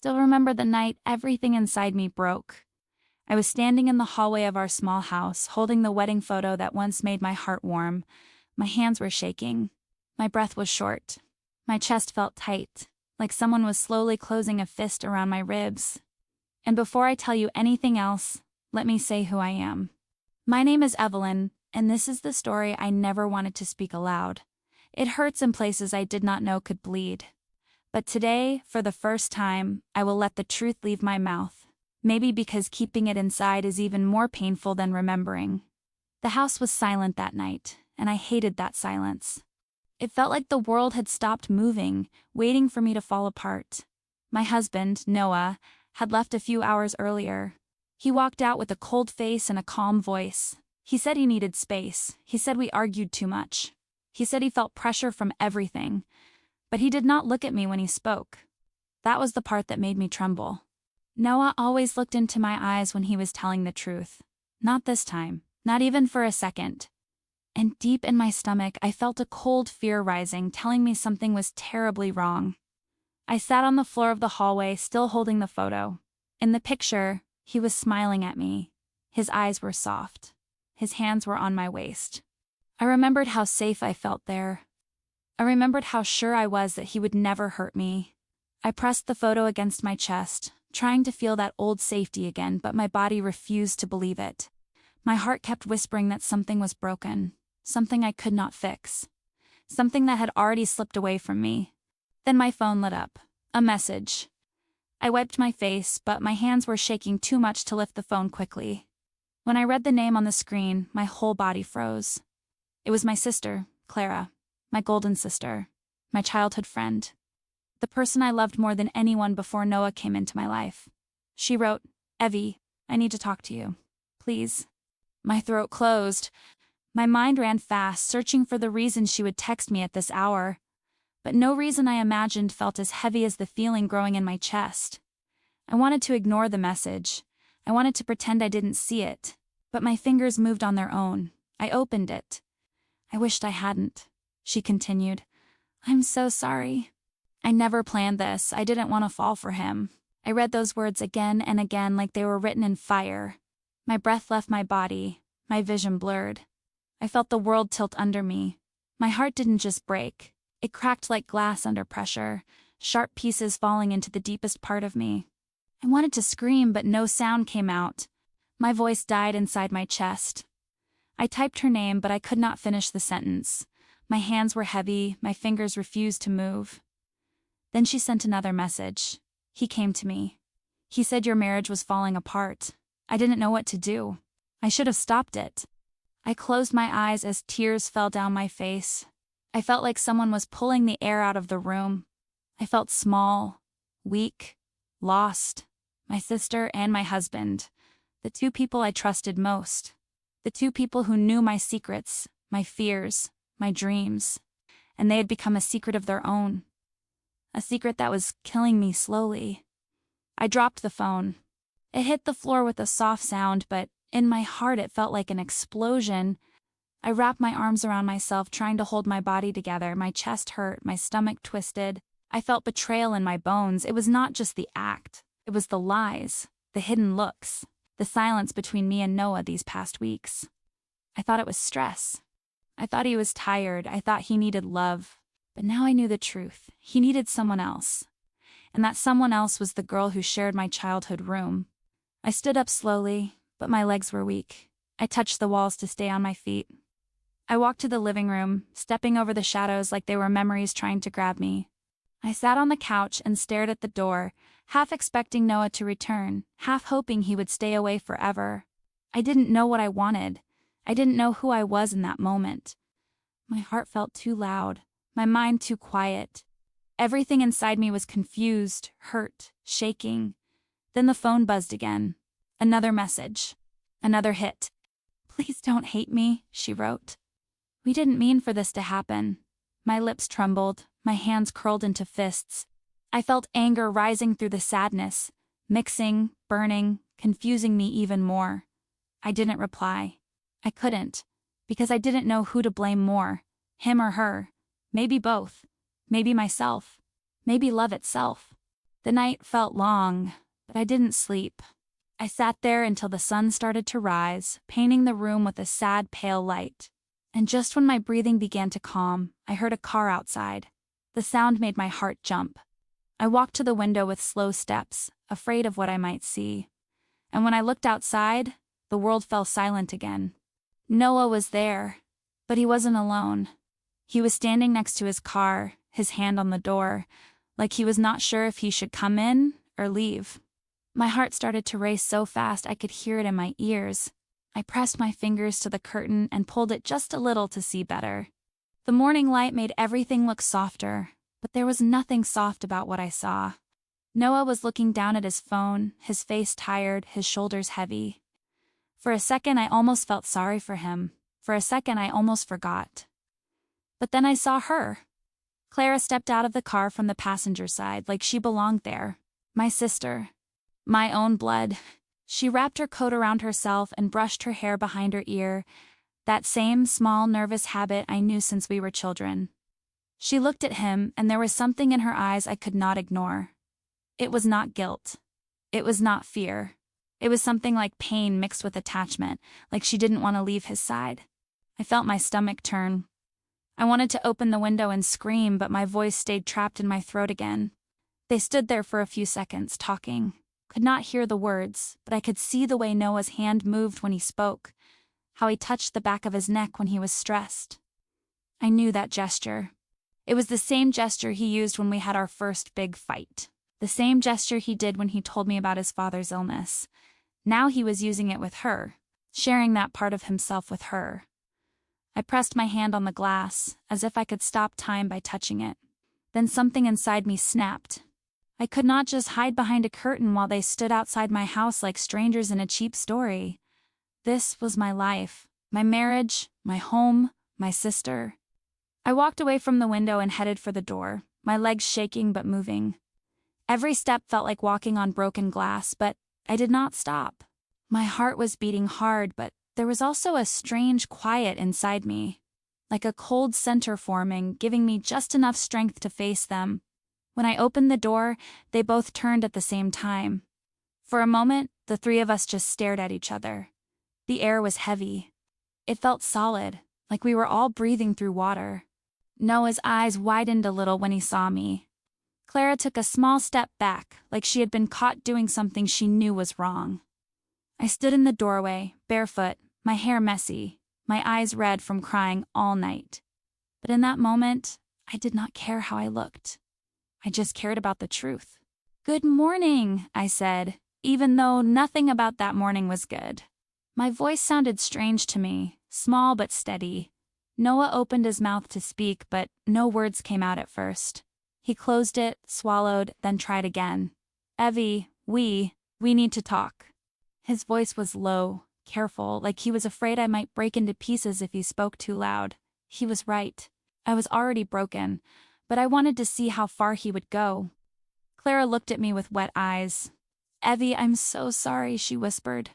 still remember the night everything inside me broke. I was standing in the hallway of our small house, holding the wedding photo that once made my heart warm. My hands were shaking. My breath was short. My chest felt tight, like someone was slowly closing a fist around my ribs. And before I tell you anything else, let me say who I am. My name is Evelyn, and this is the story I never wanted to speak aloud. It hurts in places I did not know could bleed. But today, for the first time, I will let the truth leave my mouth. Maybe because keeping it inside is even more painful than remembering. The house was silent that night, and I hated that silence. It felt like the world had stopped moving, waiting for me to fall apart. My husband, Noah, had left a few hours earlier. He walked out with a cold face and a calm voice. He said he needed space. He said we argued too much. He said he felt pressure from everything. But he did not look at me when he spoke. That was the part that made me tremble. Noah always looked into my eyes when he was telling the truth. Not this time, not even for a second. And deep in my stomach, I felt a cold fear rising, telling me something was terribly wrong. I sat on the floor of the hallway, still holding the photo. In the picture, he was smiling at me. His eyes were soft. His hands were on my waist. I remembered how safe I felt there. I remembered how sure I was that he would never hurt me. I pressed the photo against my chest, trying to feel that old safety again, but my body refused to believe it. My heart kept whispering that something was broken, something I could not fix, something that had already slipped away from me. Then my phone lit up. A message. I wiped my face, but my hands were shaking too much to lift the phone quickly. When I read the name on the screen, my whole body froze. It was my sister, Clara, my golden sister, my childhood friend. The person I loved more than anyone before Noah came into my life. She wrote, "Evie, I need to talk to you. Please." My throat closed. My mind ran fast, searching for the reason she would text me at this hour. But no reason I imagined felt as heavy as the feeling growing in my chest. I wanted to ignore the message. I wanted to pretend I didn't see it. But my fingers moved on their own. I opened it. "I wished I hadn't," she continued. "I'm so sorry. I never planned this. I didn't want to fall for him." I read those words again and again like they were written in fire. My breath left my body, my vision blurred. I felt the world tilt under me. My heart didn't just break. It cracked like glass under pressure, sharp pieces falling into the deepest part of me. I wanted to scream, but no sound came out. My voice died inside my chest. I typed her name, but I could not finish the sentence. My hands were heavy, my fingers refused to move. Then she sent another message. He came to me. He said your marriage was falling apart. I didn't know what to do. I should have stopped it. I closed my eyes as tears fell down my face. I felt like someone was pulling the air out of the room. I felt small, weak, lost. My sister and my husband, the two people I trusted most. The two people who knew my secrets, my fears, my dreams. And they had become a secret of their own. A secret that was killing me slowly. I dropped the phone. It hit the floor with a soft sound, but in my heart it felt like an explosion. I wrapped my arms around myself, trying to hold my body together. My chest hurt, my stomach twisted. I felt betrayal in my bones. It was not just the act. It was the lies, the hidden looks, the silence between me and Noah these past weeks. I thought it was stress. I thought he was tired. I thought he needed love. But now I knew the truth. He needed someone else. And that someone else was the girl who shared my childhood room. I stood up slowly, but my legs were weak. I touched the walls to stay on my feet. I walked to the living room, stepping over the shadows like they were memories trying to grab me. I sat on the couch and stared at the door, half expecting Noah to return, half hoping he would stay away forever. I didn't know what I wanted. I didn't know who I was in that moment. My heart felt too loud, my mind too quiet. Everything inside me was confused, hurt, shaking. Then the phone buzzed again. Another message. Another hit. "Please don't hate me," she wrote. "We didn't mean for this to happen." My lips trembled, my hands curled into fists. I felt anger rising through the sadness, mixing, burning, confusing me even more. I didn't reply. I couldn't, because I didn't know who to blame more, him or her. Maybe both. Maybe myself. Maybe love itself. The night felt long, but I didn't sleep. I sat there until the sun started to rise, painting the room with a sad, pale light. And just when my breathing began to calm, I heard a car outside. The sound made my heart jump. I walked to the window with slow steps, afraid of what I might see. And when I looked outside, the world fell silent again. Noah was there, but he wasn't alone. He was standing next to his car, his hand on the door, like he was not sure if he should come in or leave. My heart started to race so fast I could hear it in my ears. I pressed my fingers to the curtain and pulled it just a little to see better. The morning light made everything look softer, but there was nothing soft about what I saw. Noah was looking down at his phone, his face tired, his shoulders heavy. For a second I almost felt sorry for him. For a second I almost forgot. But then I saw her. Clara stepped out of the car from the passenger side like she belonged there. My sister. My own blood. She wrapped her coat around herself and brushed her hair behind her ear, that same small nervous habit I knew since we were children. She looked at him, and there was something in her eyes I could not ignore. It was not guilt. It was not fear. It was something like pain mixed with attachment, like she didn't want to leave his side. I felt my stomach turn. I wanted to open the window and scream, but my voice stayed trapped in my throat again. They stood there for a few seconds, talking. Could not hear the words, but I could see the way Noah's hand moved when he spoke, how he touched the back of his neck when he was stressed. I knew that gesture. It was the same gesture he used when we had our first big fight. The same gesture he did when he told me about his father's illness. Now he was using it with her, sharing that part of himself with her. I pressed my hand on the glass, as if I could stop time by touching it. Then something inside me snapped. I could not just hide behind a curtain while they stood outside my house like strangers in a cheap story. This was my life, my marriage, my home, my sister. I walked away from the window and headed for the door, my legs shaking but moving. Every step felt like walking on broken glass, but I did not stop. My heart was beating hard, but there was also a strange quiet inside me, like a cold center forming, giving me just enough strength to face them. When I opened the door, they both turned at the same time. For a moment, the three of us just stared at each other. The air was heavy. It felt solid, like we were all breathing through water. Noah's eyes widened a little when he saw me. Clara took a small step back, like she had been caught doing something she knew was wrong. I stood in the doorway, barefoot, my hair messy, my eyes red from crying all night. But in that moment, I did not care how I looked. I just cared about the truth. "Good morning," I said, even though nothing about that morning was good. My voice sounded strange to me, small but steady. Noah opened his mouth to speak, but no words came out at first. He closed it, swallowed, then tried again. "Evie, we need to talk." His voice was low, careful, like he was afraid I might break into pieces if he spoke too loud. He was right. I was already broken, but I wanted to see how far he would go. Clara looked at me with wet eyes. "Evie, I'm so sorry," she whispered.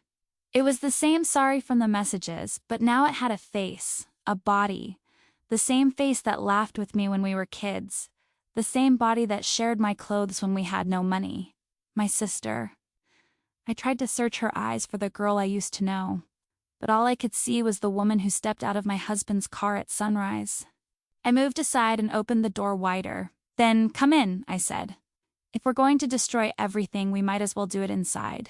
It was the same sorry from the messages, but now it had a face, a body. The same face that laughed with me when we were kids. The same body that shared my clothes when we had no money. My sister. I tried to search her eyes for the girl I used to know, but all I could see was the woman who stepped out of my husband's car at sunrise. I moved aside and opened the door wider. "Then come in," I said. "If we're going to destroy everything, we might as well do it inside."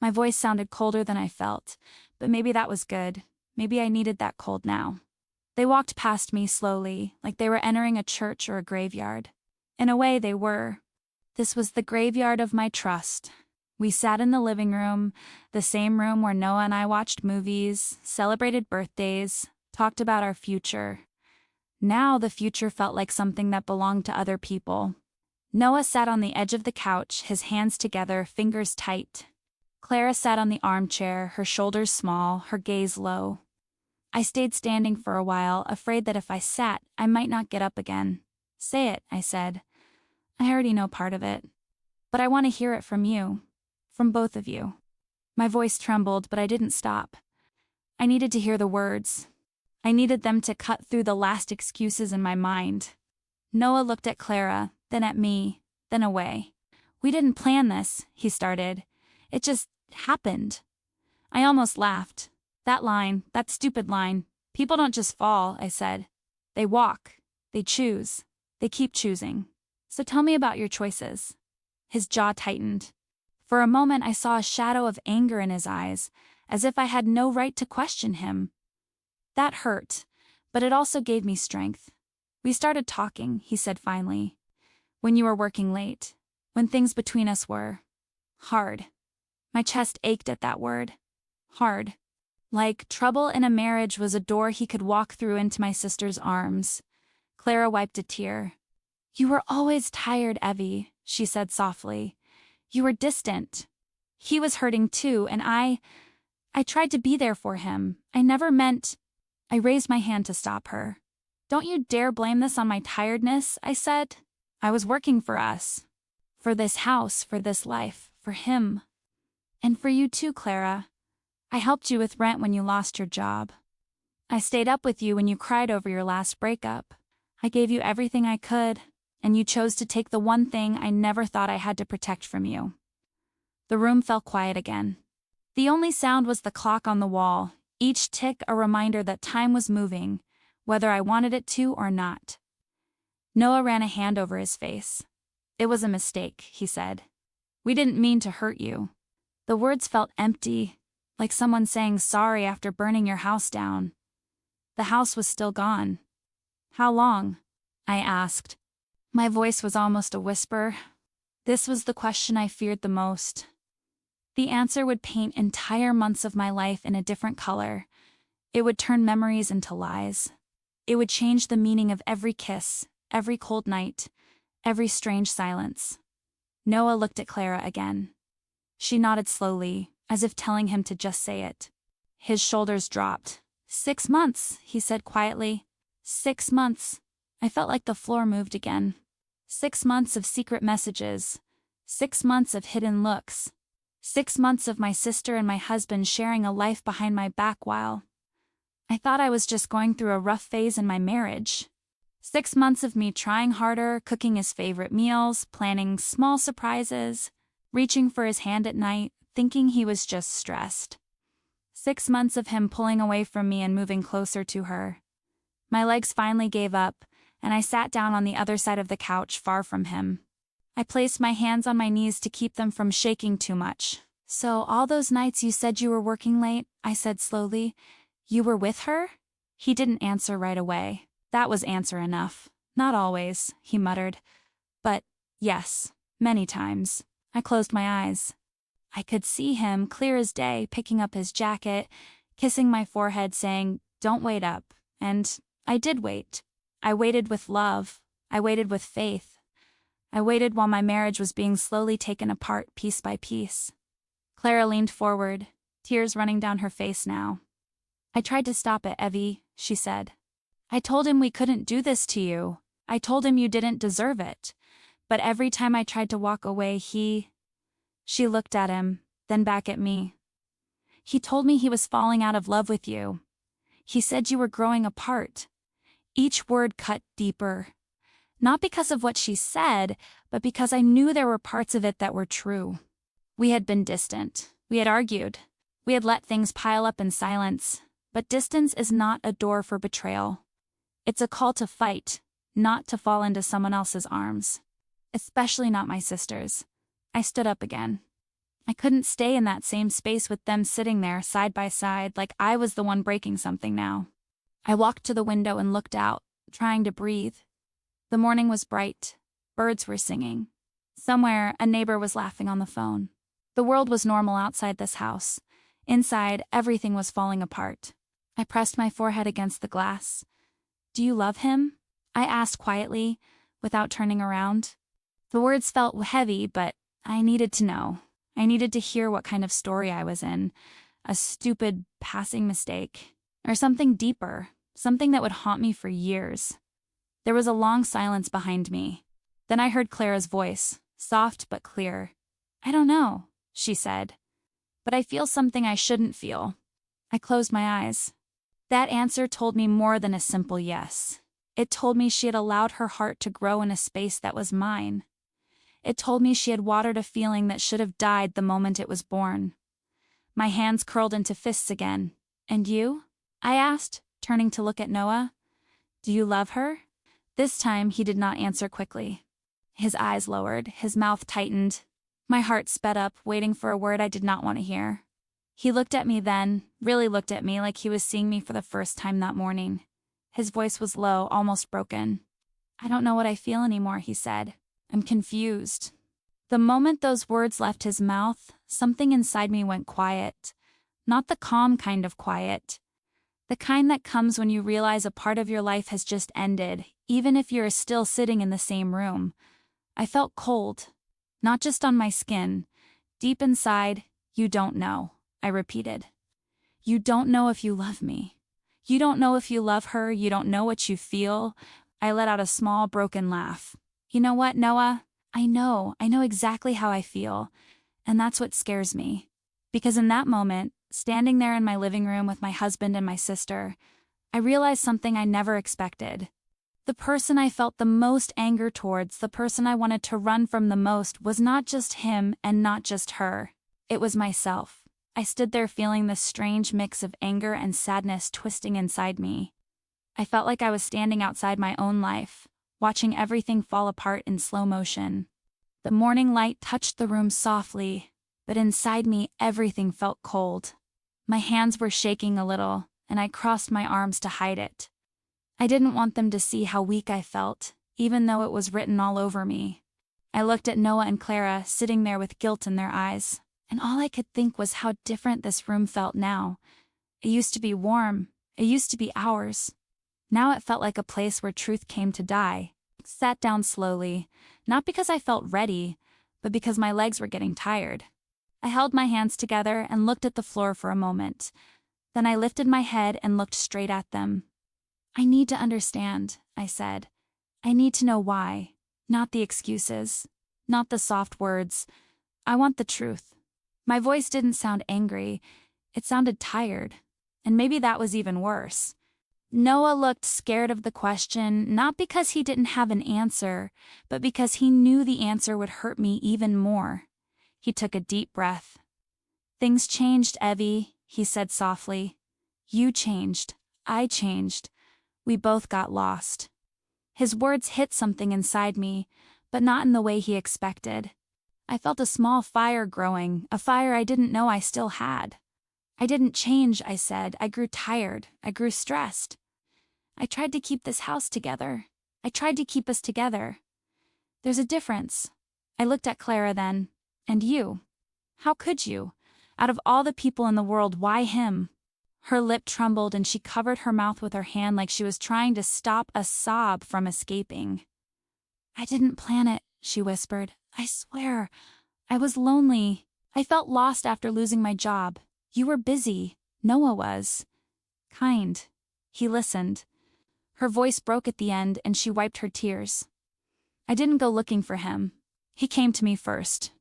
My voice sounded colder than I felt, but maybe that was good. Maybe I needed that cold now. They walked past me slowly, like they were entering a church or a graveyard. In a way, they were. This was the graveyard of my trust. We sat in the living room, the same room where Noah and I watched movies, celebrated birthdays, talked about our future. Now the future felt like something that belonged to other people. Noah sat on the edge of the couch, his hands together, fingers tight. Clara sat on the armchair, her shoulders small, her gaze low. I stayed standing for a while, afraid that if I sat, I might not get up again. "Say it," I said. "I already know part of it. But I want to hear it from you. From both of you." My voice trembled, but I didn't stop. I needed to hear the words. I needed them to cut through the last excuses in my mind. Noah looked at Clara, then at me, then away. "We didn't plan this," he started. "It just happened." I almost laughed. That stupid line. "People don't just fall," I said. "They walk. They choose. They keep choosing. So tell me about your choices." His jaw tightened. For a moment I saw a shadow of anger in his eyes, as if I had no right to question him. That hurt, but it also gave me strength. "We started talking," he said finally. "When you were working late. When things between us were hard." My chest ached at that word. Hard. Like trouble in a marriage was a door he could walk through into my sister's arms. Clara wiped a tear. "You were always tired, Evie," she said softly. "You were distant." He was hurting too, and I tried to be there for him. I never meant... I raised my hand to stop her. "Don't you dare blame this on my tiredness," I said. "I was working for us. For this house, for this life, for him. And for you too, Clara. I helped you with rent when you lost your job. I stayed up with you when you cried over your last breakup. I gave you everything I could, and you chose to take the one thing I never thought I had to protect from you." The room fell quiet again. The only sound was the clock on the wall, each tick a reminder that time was moving, whether I wanted it to or not. Noah ran a hand over his face. "It was a mistake," he said. "We didn't mean to hurt you." The words felt empty, like someone saying sorry after burning your house down. The house was still gone. "How long?" I asked. My voice was almost a whisper. This was the question I feared the most. The answer would paint entire months of my life in a different color. It would turn memories into lies. It would change the meaning of every kiss, every cold night, every strange silence. Noah looked at Clara again. She nodded slowly, as if telling him to just say it. His shoulders dropped. 6 months, he said quietly. 6 months. I felt like the floor moved again. 6 months of secret messages. 6 months of hidden looks. 6 months of my sister and my husband sharing a life behind my back while I thought I was just going through a rough phase in my marriage. 6 months of me trying harder, cooking his favorite meals, planning small surprises, reaching for his hand at night, thinking he was just stressed. 6 months of him pulling away from me and moving closer to her. My legs finally gave up, and I sat down on the other side of the couch, far from him. I placed my hands on my knees to keep them from shaking too much. "So all those nights you said you were working late," I said slowly, "you were with her?" He didn't answer right away. That was answer enough. "Not always," he muttered. "But yes, many times." I closed my eyes. I could see him, clear as day, picking up his jacket, kissing my forehead, saying, "Don't wait up." And I did wait. I waited with love. I waited with faith. I waited while my marriage was being slowly taken apart piece by piece. Clara leaned forward, tears running down her face now. "I tried to stop it, Evie," she said. "I told him we couldn't do this to you. I told him you didn't deserve it. But every time I tried to walk away, She looked at him, then back at me. "He told me he was falling out of love with you. He said you were growing apart." Each word cut deeper. Not because of what she said, but because I knew there were parts of it that were true. We had been distant. We had argued. We had let things pile up in silence. But distance is not a door for betrayal. It's a call to fight, not to fall into someone else's arms. Especially not my sister's. I stood up again. I couldn't stay in that same space with them sitting there side by side like I was the one breaking something now. I walked to the window and looked out, trying to breathe. The morning was bright. Birds were singing. Somewhere, a neighbor was laughing on the phone. The world was normal outside this house. Inside, everything was falling apart. I pressed my forehead against the glass. "Do you love him?" I asked quietly, without turning around. The words felt heavy, but I needed to know. I needed to hear what kind of story I was in. A stupid, passing mistake. Or something deeper, something that would haunt me for years. There was a long silence behind me. Then I heard Clara's voice, soft but clear. "I don't know," she said. "But I feel something I shouldn't feel." I closed my eyes. That answer told me more than a simple yes. It told me she had allowed her heart to grow in a space that was mine. It told me she had watered a feeling that should have died the moment it was born. My hands curled into fists again. "And you?" I asked, turning to look at Noah. "Do you love her?" This time he did not answer quickly. His eyes lowered, his mouth tightened. My heart sped up, waiting for a word I did not want to hear. He looked at me then, really looked at me like he was seeing me for the first time that morning. His voice was low, almost broken. "I don't know what I feel anymore," he said. "I'm confused." The moment those words left his mouth, something inside me went quiet. Not the calm kind of quiet. The kind that comes when you realize a part of your life has just ended, even if you're still sitting in the same room. I felt cold. Not just on my skin. Deep inside, "You don't know," I repeated. "You don't know if you love me. You don't know if you love her, you don't know what you feel." I let out a small, broken laugh. "You know what, Noah? I know exactly how I feel. And that's what scares me." Because in that moment, standing there in my living room with my husband and my sister, I realized something I never expected. The person I felt the most anger towards, the person I wanted to run from the most, was not just him and not just her. It was myself. I stood there feeling this strange mix of anger and sadness twisting inside me. I felt like I was standing outside my own life, watching everything fall apart in slow motion. The morning light touched the room softly, but inside me everything felt cold. My hands were shaking a little, and I crossed my arms to hide it. I didn't want them to see how weak I felt, even though it was written all over me. I looked at Noah and Clara, sitting there with guilt in their eyes, and all I could think was how different this room felt now. It used to be warm. It used to be ours. Now it felt like a place where truth came to die. I sat down slowly, not because I felt ready, but because my legs were getting tired. I held my hands together and looked at the floor for a moment. Then I lifted my head and looked straight at them. "I need to understand," I said. "I need to know why. Not the excuses. Not the soft words. I want the truth." My voice didn't sound angry. It sounded tired. And maybe that was even worse. Noah looked scared of the question, not because he didn't have an answer, but because he knew the answer would hurt me even more. He took a deep breath. "Things changed, Evie," he said softly. "You changed. I changed. We both got lost." His words hit something inside me, but not in the way he expected. I felt a small fire growing, a fire I didn't know I still had. "I didn't change," I said. "I grew tired. I grew stressed. I tried to keep this house together. I tried to keep us together. There's a difference." I looked at Clara then. "And you? How could you? Out of all the people in the world, why him?" Her lip trembled and she covered her mouth with her hand like she was trying to stop a sob from escaping. "I didn't plan it," she whispered. "I swear. I was lonely. I felt lost after losing my job. You were busy. Noah was. Kind. He listened." Her voice broke at the end and she wiped her tears. "I didn't go looking for him. He came to me first."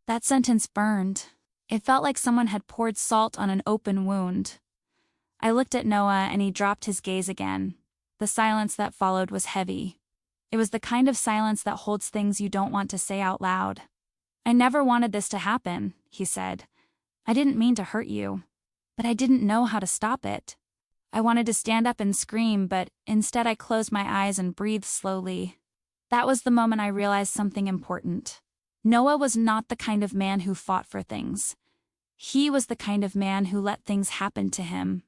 That sentence burned. It felt like someone had poured salt on an open wound. I looked at Noah and he dropped his gaze again. The silence that followed was heavy. It was the kind of silence that holds things you don't want to say out loud. "I never wanted this to happen," he said. "I didn't mean to hurt you. But I didn't know how to stop it. I wanted to stand up and scream, but instead I closed my eyes and breathed slowly." That was the moment I realized something important. Noah was not the kind of man who fought for things. He was the kind of man who let things happen to him.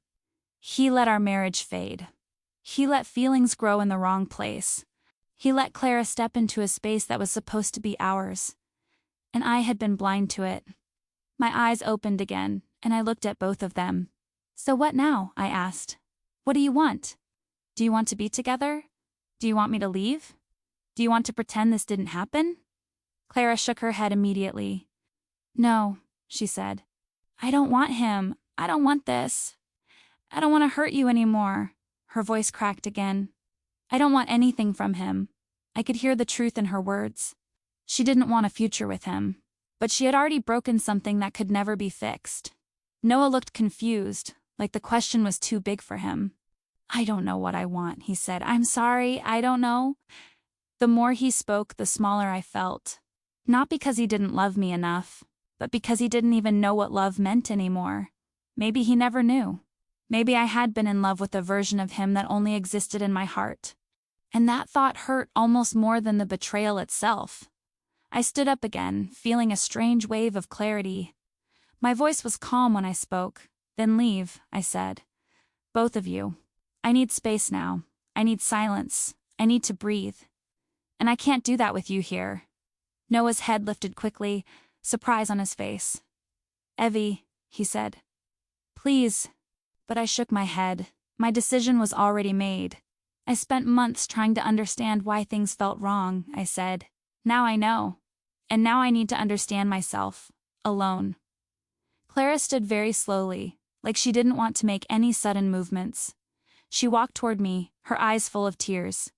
He let our marriage fade. He let feelings grow in the wrong place. He let Clara step into a space that was supposed to be ours. And I had been blind to it. My eyes opened again, and I looked at both of them. "So what now?" I asked. "What do you want? Do you want to be together? Do you want me to leave? Do you want to pretend this didn't happen?" Clara shook her head immediately. "No," she said. "I don't want him. I don't want this. I don't want to hurt you anymore." Her voice cracked again. "I don't want anything from him." I could hear the truth in her words. She didn't want a future with him. But she had already broken something that could never be fixed. Noah looked confused, like the question was too big for him. "I don't know what I want," he said. "I'm sorry, I don't know." The more he spoke, the smaller I felt. Not because he didn't love me enough, but because he didn't even know what love meant anymore. Maybe he never knew. Maybe I had been in love with a version of him that only existed in my heart. And that thought hurt almost more than the betrayal itself. I stood up again, feeling a strange wave of clarity. My voice was calm when I spoke. Then leave, I said. Both of you. I need space now. I need silence. I need to breathe. And I can't do that with you here. Noah's head lifted quickly, surprise on his face. Evie, he said. Please. But I shook my head. My decision was already made. I spent months trying to understand why things felt wrong, I said. Now I know. And now I need to understand myself. Alone. Clara stood very slowly, like she didn't want to make any sudden movements. She walked toward me, her eyes full of tears.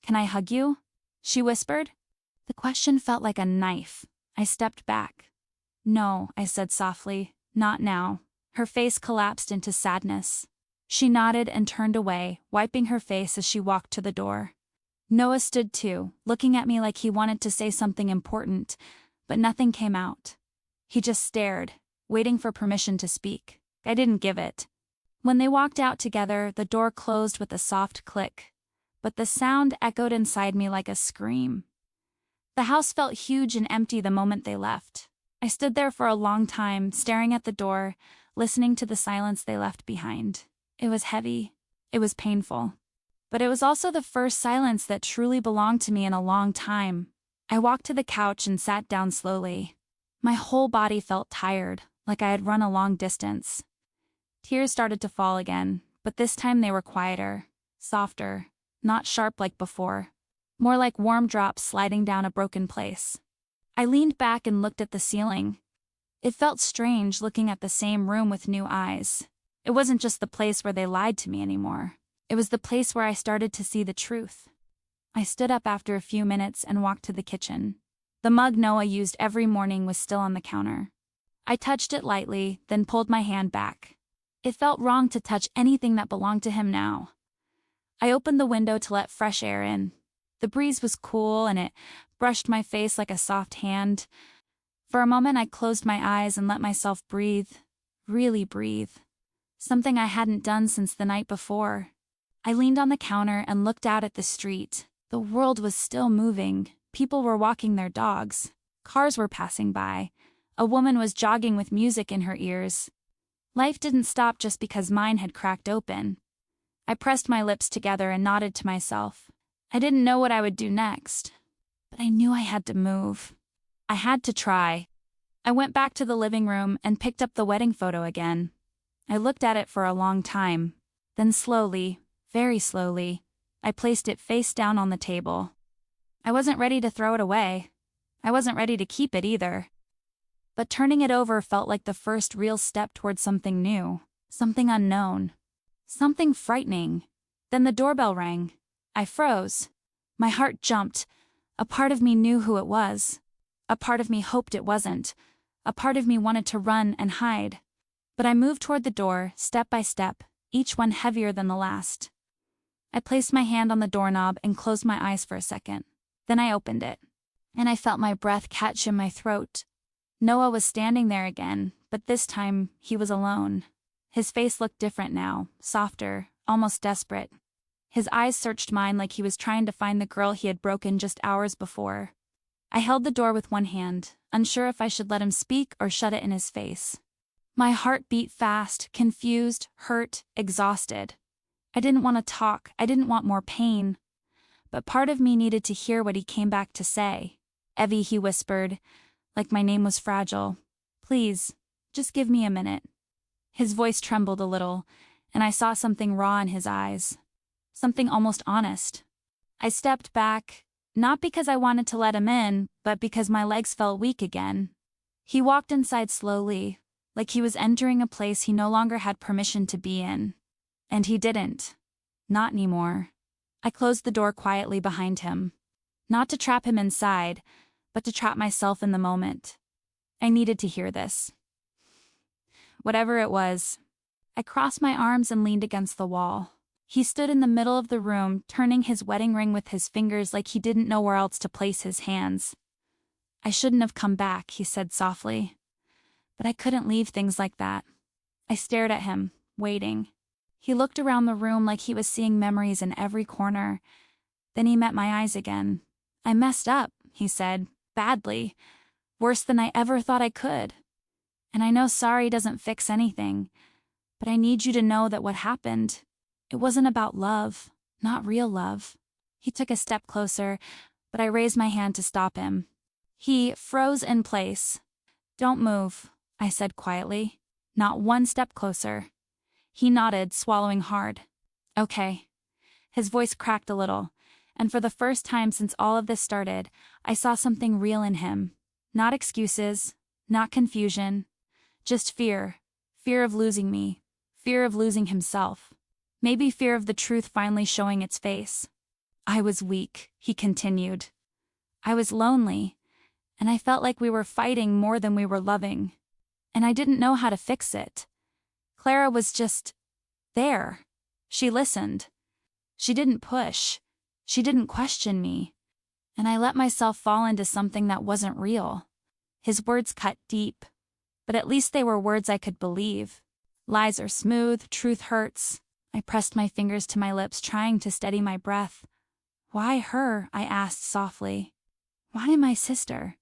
Can I hug you? She whispered. The question felt like a knife. I stepped back. No, I said softly, not now. Her face collapsed into sadness. She nodded and turned away, wiping her face as she walked to the door. Noah stood too, looking at me like he wanted to say something important, but nothing came out. He just stared, waiting for permission to speak. I didn't give it. When they walked out together, the door closed with a soft click, but the sound echoed inside me like a scream. The house felt huge and empty the moment they left. I stood there for a long time, staring at the door, listening to the silence they left behind. It was heavy. It was painful. But it was also the first silence that truly belonged to me in a long time. I walked to the couch and sat down slowly. My whole body felt tired, like I had run a long distance. Tears started to fall again, but this time they were quieter, softer, not sharp like before. More like warm drops sliding down a broken place. I leaned back and looked at the ceiling. It felt strange looking at the same room with new eyes. It wasn't just the place where they lied to me anymore. It was the place where I started to see the truth. I stood up after a few minutes and walked to the kitchen. The mug Noah used every morning was still on the counter. I touched it lightly, then pulled my hand back. It felt wrong to touch anything that belonged to him now. I opened the window to let fresh air in. The breeze was cool and it brushed my face like a soft hand. For a moment I closed my eyes and let myself breathe, really breathe. Something I hadn't done since the night before. I leaned on the counter and looked out at the street. The world was still moving. People were walking their dogs. Cars were passing by. A woman was jogging with music in her ears. Life didn't stop just because mine had cracked open. I pressed my lips together and nodded to myself. I didn't know what I would do next, but I knew I had to move. I had to try. I went back to the living room and picked up the wedding photo again. I looked at it for a long time. Then slowly, very slowly, I placed it face down on the table. I wasn't ready to throw it away. I wasn't ready to keep it either. But turning it over felt like the first real step towards something new, something unknown, something frightening. Then the doorbell rang. I froze. My heart jumped. A part of me knew who it was. A part of me hoped it wasn't. A part of me wanted to run and hide. But I moved toward the door, step by step, each one heavier than the last. I placed my hand on the doorknob and closed my eyes for a second. Then I opened it. And I felt my breath catch in my throat. Noah was standing there again, but this time, he was alone. His face looked different now, softer, almost desperate. His eyes searched mine like he was trying to find the girl he had broken just hours before. I held the door with one hand, unsure if I should let him speak or shut it in his face. My heart beat fast, confused, hurt, exhausted. I didn't want to talk, I didn't want more pain. But part of me needed to hear what he came back to say. Evie, he whispered, like my name was fragile. Please, just give me a minute. His voice trembled a little, and I saw something raw in his eyes. Something almost honest. I stepped back, not because I wanted to let him in, but because my legs felt weak again. He walked inside slowly, like he was entering a place he no longer had permission to be in. And he didn't. Not anymore. I closed the door quietly behind him. Not to trap him inside, but to trap myself in the moment. I needed to hear this. Whatever it was. I crossed my arms and leaned against the wall. He stood in the middle of the room, turning his wedding ring with his fingers like he didn't know where else to place his hands. I shouldn't have come back, he said softly. But I couldn't leave things like that. I stared at him, waiting. He looked around the room like he was seeing memories in every corner. Then he met my eyes again. I messed up, he said, badly. Worse than I ever thought I could. And I know sorry doesn't fix anything, but I need you to know that what happened, it wasn't about love, not real love. He took a step closer, but I raised my hand to stop him. He froze in place. Don't move, I said quietly. Not one step closer. He nodded, swallowing hard. Okay. His voice cracked a little, and for the first time since all of this started, I saw something real in him. Not excuses, not confusion, just fear. Fear of losing me. Fear of losing himself. Maybe fear of the truth finally showing its face. I was weak, he continued. I was lonely, and I felt like we were fighting more than we were loving. And I didn't know how to fix it. Clara was just there. She listened. She didn't push. She didn't question me. And I let myself fall into something that wasn't real. His words cut deep, but at least they were words I could believe. Lies are smooth, truth hurts. I pressed my fingers to my lips, trying to steady my breath. Why her? I asked softly. Why my sister?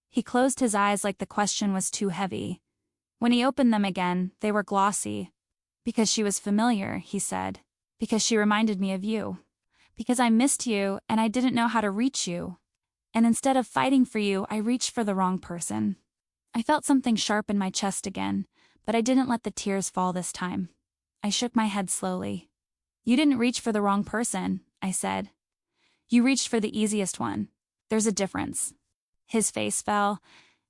He closed his eyes like the question was too heavy. When he opened them again, they were glossy. Because she was familiar, he said. Because she reminded me of you. Because I missed you and I didn't know how to reach you. And instead of fighting for you, I reached for the wrong person. I felt something sharp in my chest again, but I didn't let the tears fall this time. I shook my head slowly. You didn't reach for the wrong person, I said. You reached for the easiest one. There's a difference. His face fell.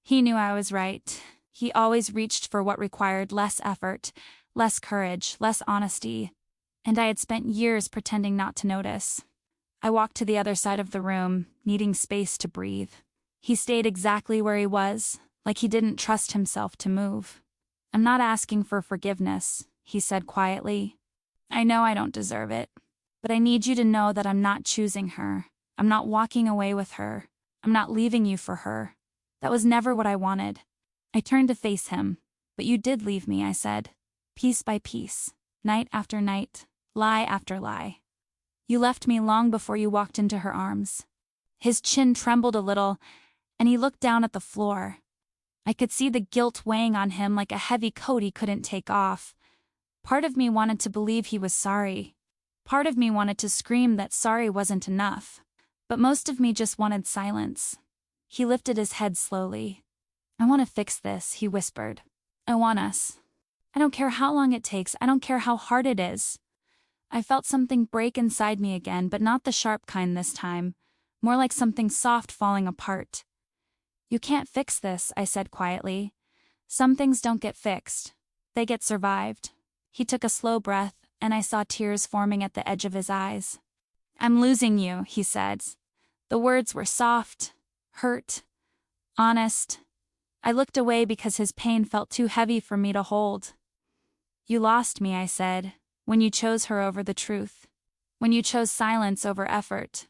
He knew I was right. He always reached for what required less effort, less courage, less honesty. And I had spent years pretending not to notice. I walked to the other side of the room, needing space to breathe. He stayed exactly where he was, like he didn't trust himself to move. I'm not asking for forgiveness, he said quietly. I know I don't deserve it, but I need you to know that I'm not choosing her. I'm not walking away with her. I'm not leaving you for her. That was never what I wanted. I turned to face him. But you did leave me, I said. Piece by piece. Night after night. Lie after lie. You left me long before you walked into her arms. His chin trembled a little, and he looked down at the floor. I could see the guilt weighing on him like a heavy coat he couldn't take off. Part of me wanted to believe he was sorry. Part of me wanted to scream that sorry wasn't enough. But most of me just wanted silence. He lifted his head slowly. I want to fix this, he whispered. I want us. I don't care how long it takes. I don't care how hard it is. I felt something break inside me again, but not the sharp kind this time. More like something soft falling apart. You can't fix this, I said quietly. Some things don't get fixed. They get survived. He took a slow breath, and I saw tears forming at the edge of his eyes. I'm losing you, he said. The words were soft, hurt, honest. I looked away because his pain felt too heavy for me to hold. You lost me, I said, when you chose her over the truth. When you chose silence over effort.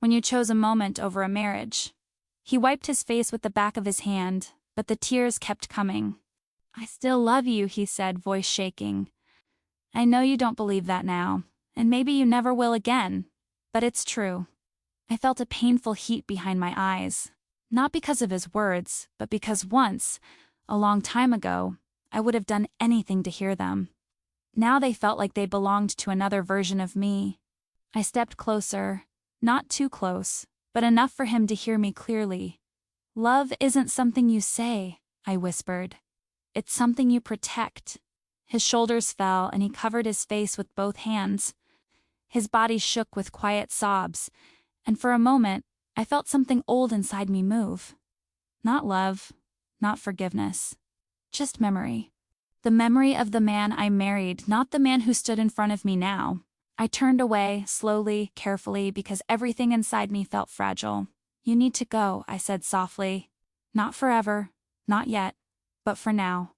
When you chose a moment over a marriage. He wiped his face with the back of his hand, but the tears kept coming. I still love you, he said, voice shaking. I know you don't believe that now, and maybe you never will again, but it's true. I felt a painful heat behind my eyes, not because of his words, but because once, a long time ago, I would have done anything to hear them. Now they felt like they belonged to another version of me. I stepped closer, not too close, but enough for him to hear me clearly. Love isn't something you say, I whispered. It's something you protect. His shoulders fell and he covered his face with both hands. His body shook with quiet sobs, and for a moment, I felt something old inside me move. Not love, not forgiveness, just memory. The memory of the man I married, not the man who stood in front of me now. I turned away, slowly, carefully, because everything inside me felt fragile. You need to go, I said softly. Not forever, not yet, but for now.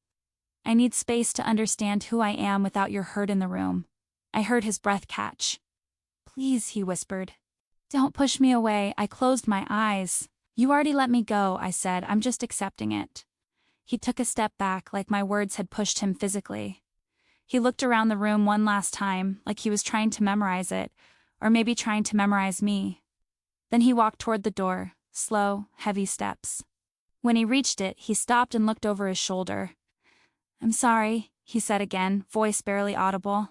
I need space to understand who I am without your hurt in the room. I heard his breath catch. Please, he whispered. Don't push me away. I closed my eyes. You already let me go, I said. I'm just accepting it. He took a step back, like my words had pushed him physically. He looked around the room one last time, like he was trying to memorize it, or maybe trying to memorize me. Then he walked toward the door, slow, heavy steps. When he reached it, he stopped and looked over his shoulder. I'm sorry, he said again, voice barely audible.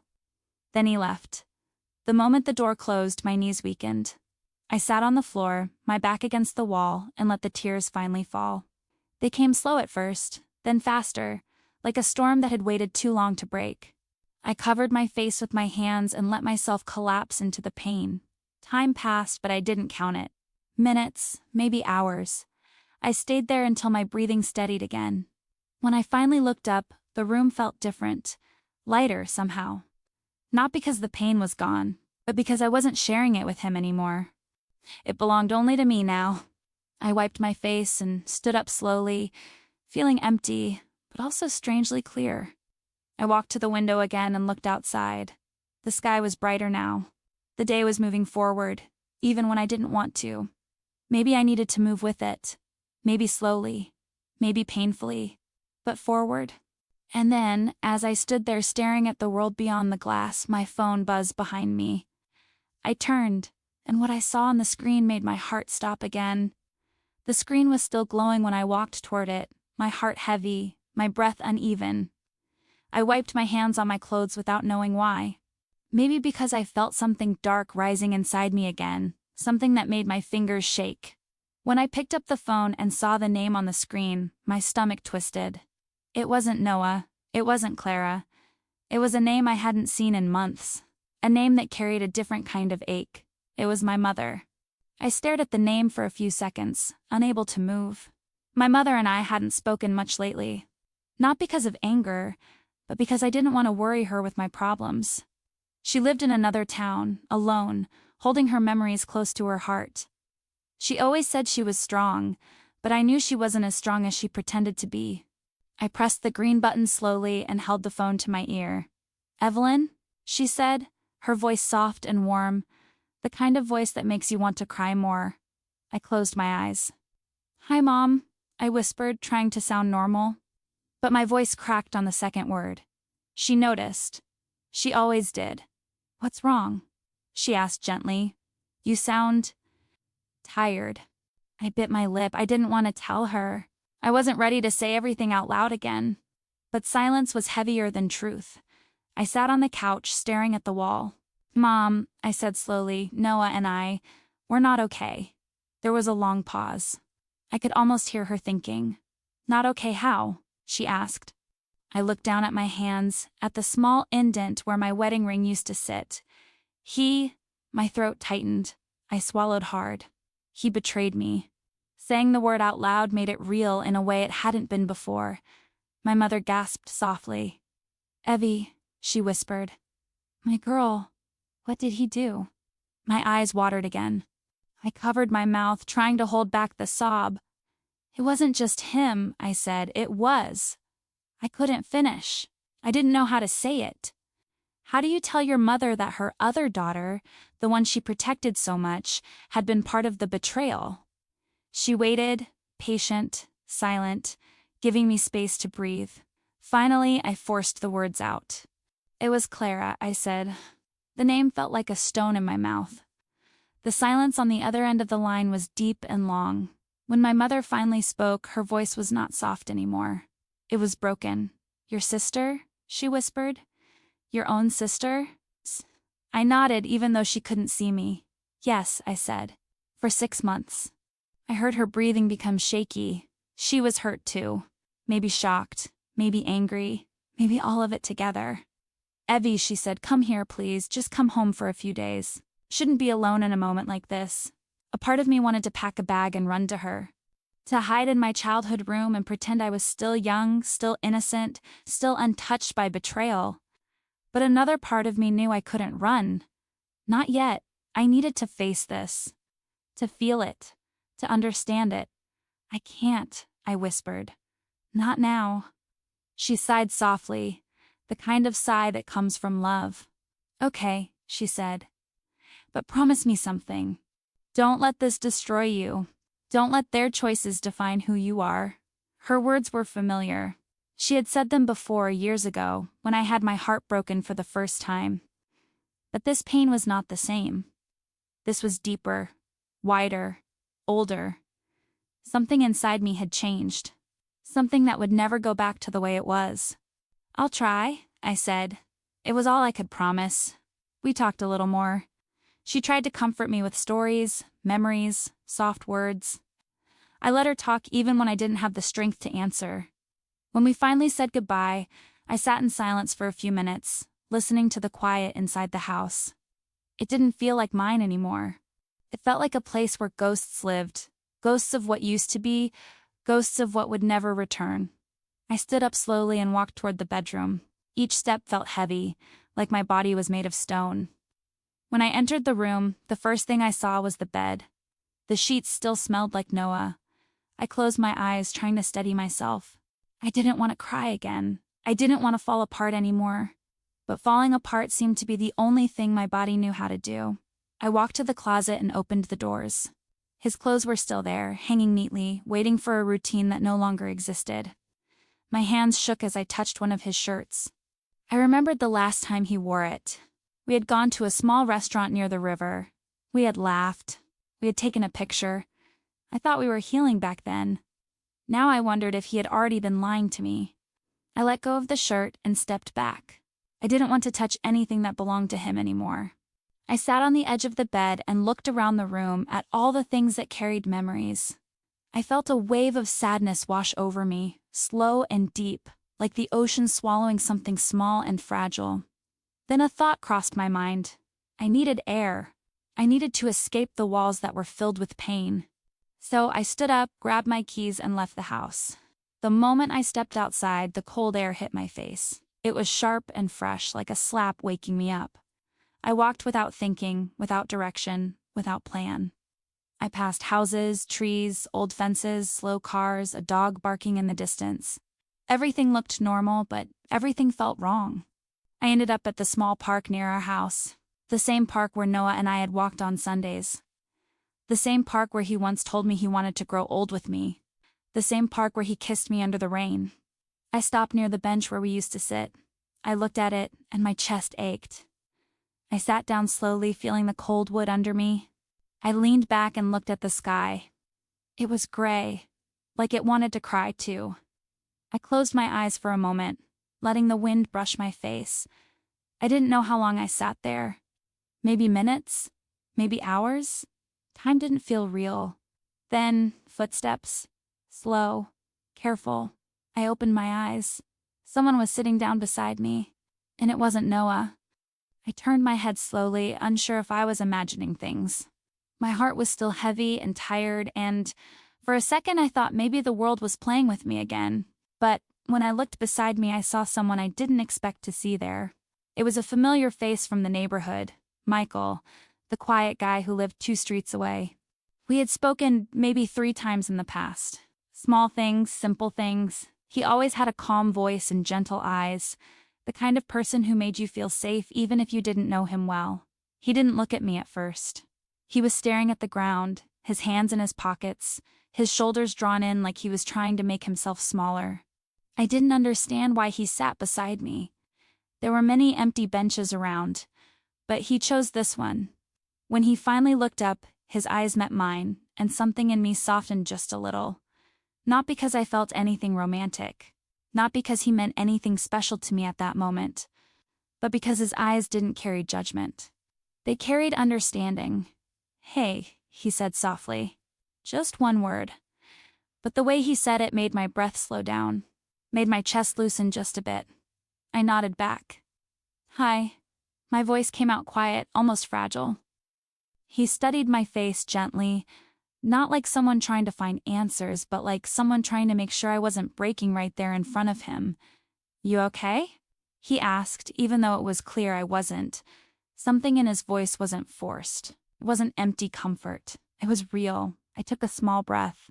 Then he left. The moment the door closed, my knees weakened. I sat on the floor, my back against the wall, and let the tears finally fall. They came slow at first, then faster, like a storm that had waited too long to break. I covered my face with my hands and let myself collapse into the pain. Time passed, but I didn't count it. Minutes, maybe hours. I stayed there until my breathing steadied again. When I finally looked up, the room felt different, lighter somehow. Not because the pain was gone, but because I wasn't sharing it with him anymore. It belonged only to me now. I wiped my face and stood up slowly, feeling empty, but also strangely clear. I walked to the window again and looked outside. The sky was brighter now. The day was moving forward, even when I didn't want to. Maybe I needed to move with it. Maybe slowly. Maybe painfully. But forward. And then, as I stood there staring at the world beyond the glass, my phone buzzed behind me. I turned, and what I saw on the screen made my heart stop again. The screen was still glowing when I walked toward it, my heart heavy, my breath uneven. I wiped my hands on my clothes without knowing why. Maybe because I felt something dark rising inside me again, something that made my fingers shake. When I picked up the phone and saw the name on the screen, my stomach twisted. It wasn't Noah. It wasn't Clara. It was a name I hadn't seen in months. A name that carried a different kind of ache. It was my mother. I stared at the name for a few seconds, unable to move. My mother and I hadn't spoken much lately. Not because of anger, but because I didn't want to worry her with my problems. She lived in another town, alone, holding her memories close to her heart. She always said she was strong, but I knew she wasn't as strong as she pretended to be. I pressed the green button slowly and held the phone to my ear. Evelyn? She said, her voice soft and warm, the kind of voice that makes you want to cry more. I closed my eyes. Hi, Mom, I whispered, trying to sound normal. But my voice cracked on the second word. She noticed. She always did. What's wrong? She asked gently. You sound tired. I bit my lip. I didn't want to tell her. I wasn't ready to say everything out loud again. But silence was heavier than truth. I sat on the couch, staring at the wall. Mom, I said slowly, Noah and we're not okay. There was a long pause. I could almost hear her thinking. Not okay how? She asked. I looked down at my hands, at the small indent where my wedding ring used to sit. My throat tightened. I swallowed hard. He betrayed me. Saying the word out loud made it real in a way it hadn't been before. My mother gasped softly. Evie, she whispered. My girl, what did he do? My eyes watered again. I covered my mouth, trying to hold back the sob. It wasn't just him, I said. It was. I couldn't finish. I didn't know how to say it. How do you tell your mother that her other daughter, the one she protected so much, had been part of the betrayal? She waited, patient, silent, giving me space to breathe. Finally, I forced the words out. It was Clara, I said. The name felt like a stone in my mouth. The silence on the other end of the line was deep and long. When my mother finally spoke, her voice was not soft anymore. It was broken. Your sister? She whispered. Your own sister? I nodded even though she couldn't see me. Yes, I said. For 6 months. I heard her breathing become shaky. She was hurt too. Maybe shocked. Maybe angry. Maybe all of it together. Evie, she said, come here, please. Just come home for a few days. Shouldn't be alone in a moment like this. A part of me wanted to pack a bag and run to her. To hide in my childhood room and pretend I was still young, still innocent, still untouched by betrayal. But another part of me knew I couldn't run. Not yet. I needed to face this. To feel it. To understand it. I can't, I whispered. Not now. She sighed softly, the kind of sigh that comes from love. Okay, she said. But promise me something. Don't let this destroy you. Don't let their choices define who you are. Her words were familiar. She had said them before years ago, when I had my heart broken for the first time. But this pain was not the same. This was deeper, wider, older. Something inside me had changed. Something that would never go back to the way it was. "I'll try," I said. It was all I could promise. We talked a little more. She tried to comfort me with stories, memories, soft words. I let her talk even when I didn't have the strength to answer. When we finally said goodbye, I sat in silence for a few minutes, listening to the quiet inside the house. It didn't feel like mine anymore. It felt like a place where ghosts lived, ghosts of what used to be, ghosts of what would never return. I stood up slowly and walked toward the bedroom. Each step felt heavy, like my body was made of stone. When I entered the room, the first thing I saw was the bed. The sheets still smelled like Noah. I closed my eyes, trying to steady myself. I didn't want to cry again. I didn't want to fall apart anymore. But falling apart seemed to be the only thing my body knew how to do. I walked to the closet and opened the doors. His clothes were still there, hanging neatly, waiting for a routine that no longer existed. My hands shook as I touched one of his shirts. I remembered the last time he wore it. We had gone to a small restaurant near the river. We had laughed. We had taken a picture. I thought we were healing back then. Now I wondered if he had already been lying to me. I let go of the shirt and stepped back. I didn't want to touch anything that belonged to him anymore. I sat on the edge of the bed and looked around the room at all the things that carried memories. I felt a wave of sadness wash over me, slow and deep, like the ocean swallowing something small and fragile. Then a thought crossed my mind. I needed air. I needed to escape the walls that were filled with pain. So I stood up, grabbed my keys, and left the house. The moment I stepped outside, the cold air hit my face. It was sharp and fresh, like a slap waking me up. I walked without thinking, without direction, without plan. I passed houses, trees, old fences, slow cars, a dog barking in the distance. Everything looked normal, but everything felt wrong. I ended up at the small park near our house, the same park where Noah and I had walked on Sundays. The same park where he once told me he wanted to grow old with me. The same park where he kissed me under the rain. I stopped near the bench where we used to sit. I looked at it, and my chest ached. I sat down slowly, feeling the cold wood under me. I leaned back and looked at the sky. It was gray, like it wanted to cry too. I closed my eyes for a moment, letting the wind brush my face. I didn't know how long I sat there. Maybe minutes? Maybe hours? Time didn't feel real. Then, footsteps. Slow. Careful. I opened my eyes. Someone was sitting down beside me. And it wasn't Noah. I turned my head slowly, unsure if I was imagining things. My heart was still heavy and tired, and for a second I thought maybe the world was playing with me again. But when I looked beside me, I saw someone I didn't expect to see there. It was a familiar face from the neighborhood, Michael, the quiet guy who lived 2 streets away. We had spoken maybe 3 times in the past. Small things, simple things. He always had a calm voice and gentle eyes, the kind of person who made you feel safe even if you didn't know him well. He didn't look at me at first. He was staring at the ground, his hands in his pockets, his shoulders drawn in like he was trying to make himself smaller. I didn't understand why he sat beside me. There were many empty benches around, but he chose this one. When he finally looked up, his eyes met mine, and something in me softened just a little. Not because I felt anything romantic, not because he meant anything special to me at that moment, but because his eyes didn't carry judgment. They carried understanding. "Hey," he said softly. Just one word. But the way he said it made my breath slow down, made my chest loosen just a bit. I nodded back. "Hi." My voice came out quiet, almost fragile. He studied my face gently, not like someone trying to find answers, but like someone trying to make sure I wasn't breaking right there in front of him. "You okay?" he asked, even though it was clear I wasn't. Something in his voice wasn't forced. It wasn't empty comfort. It was real. I took a small breath.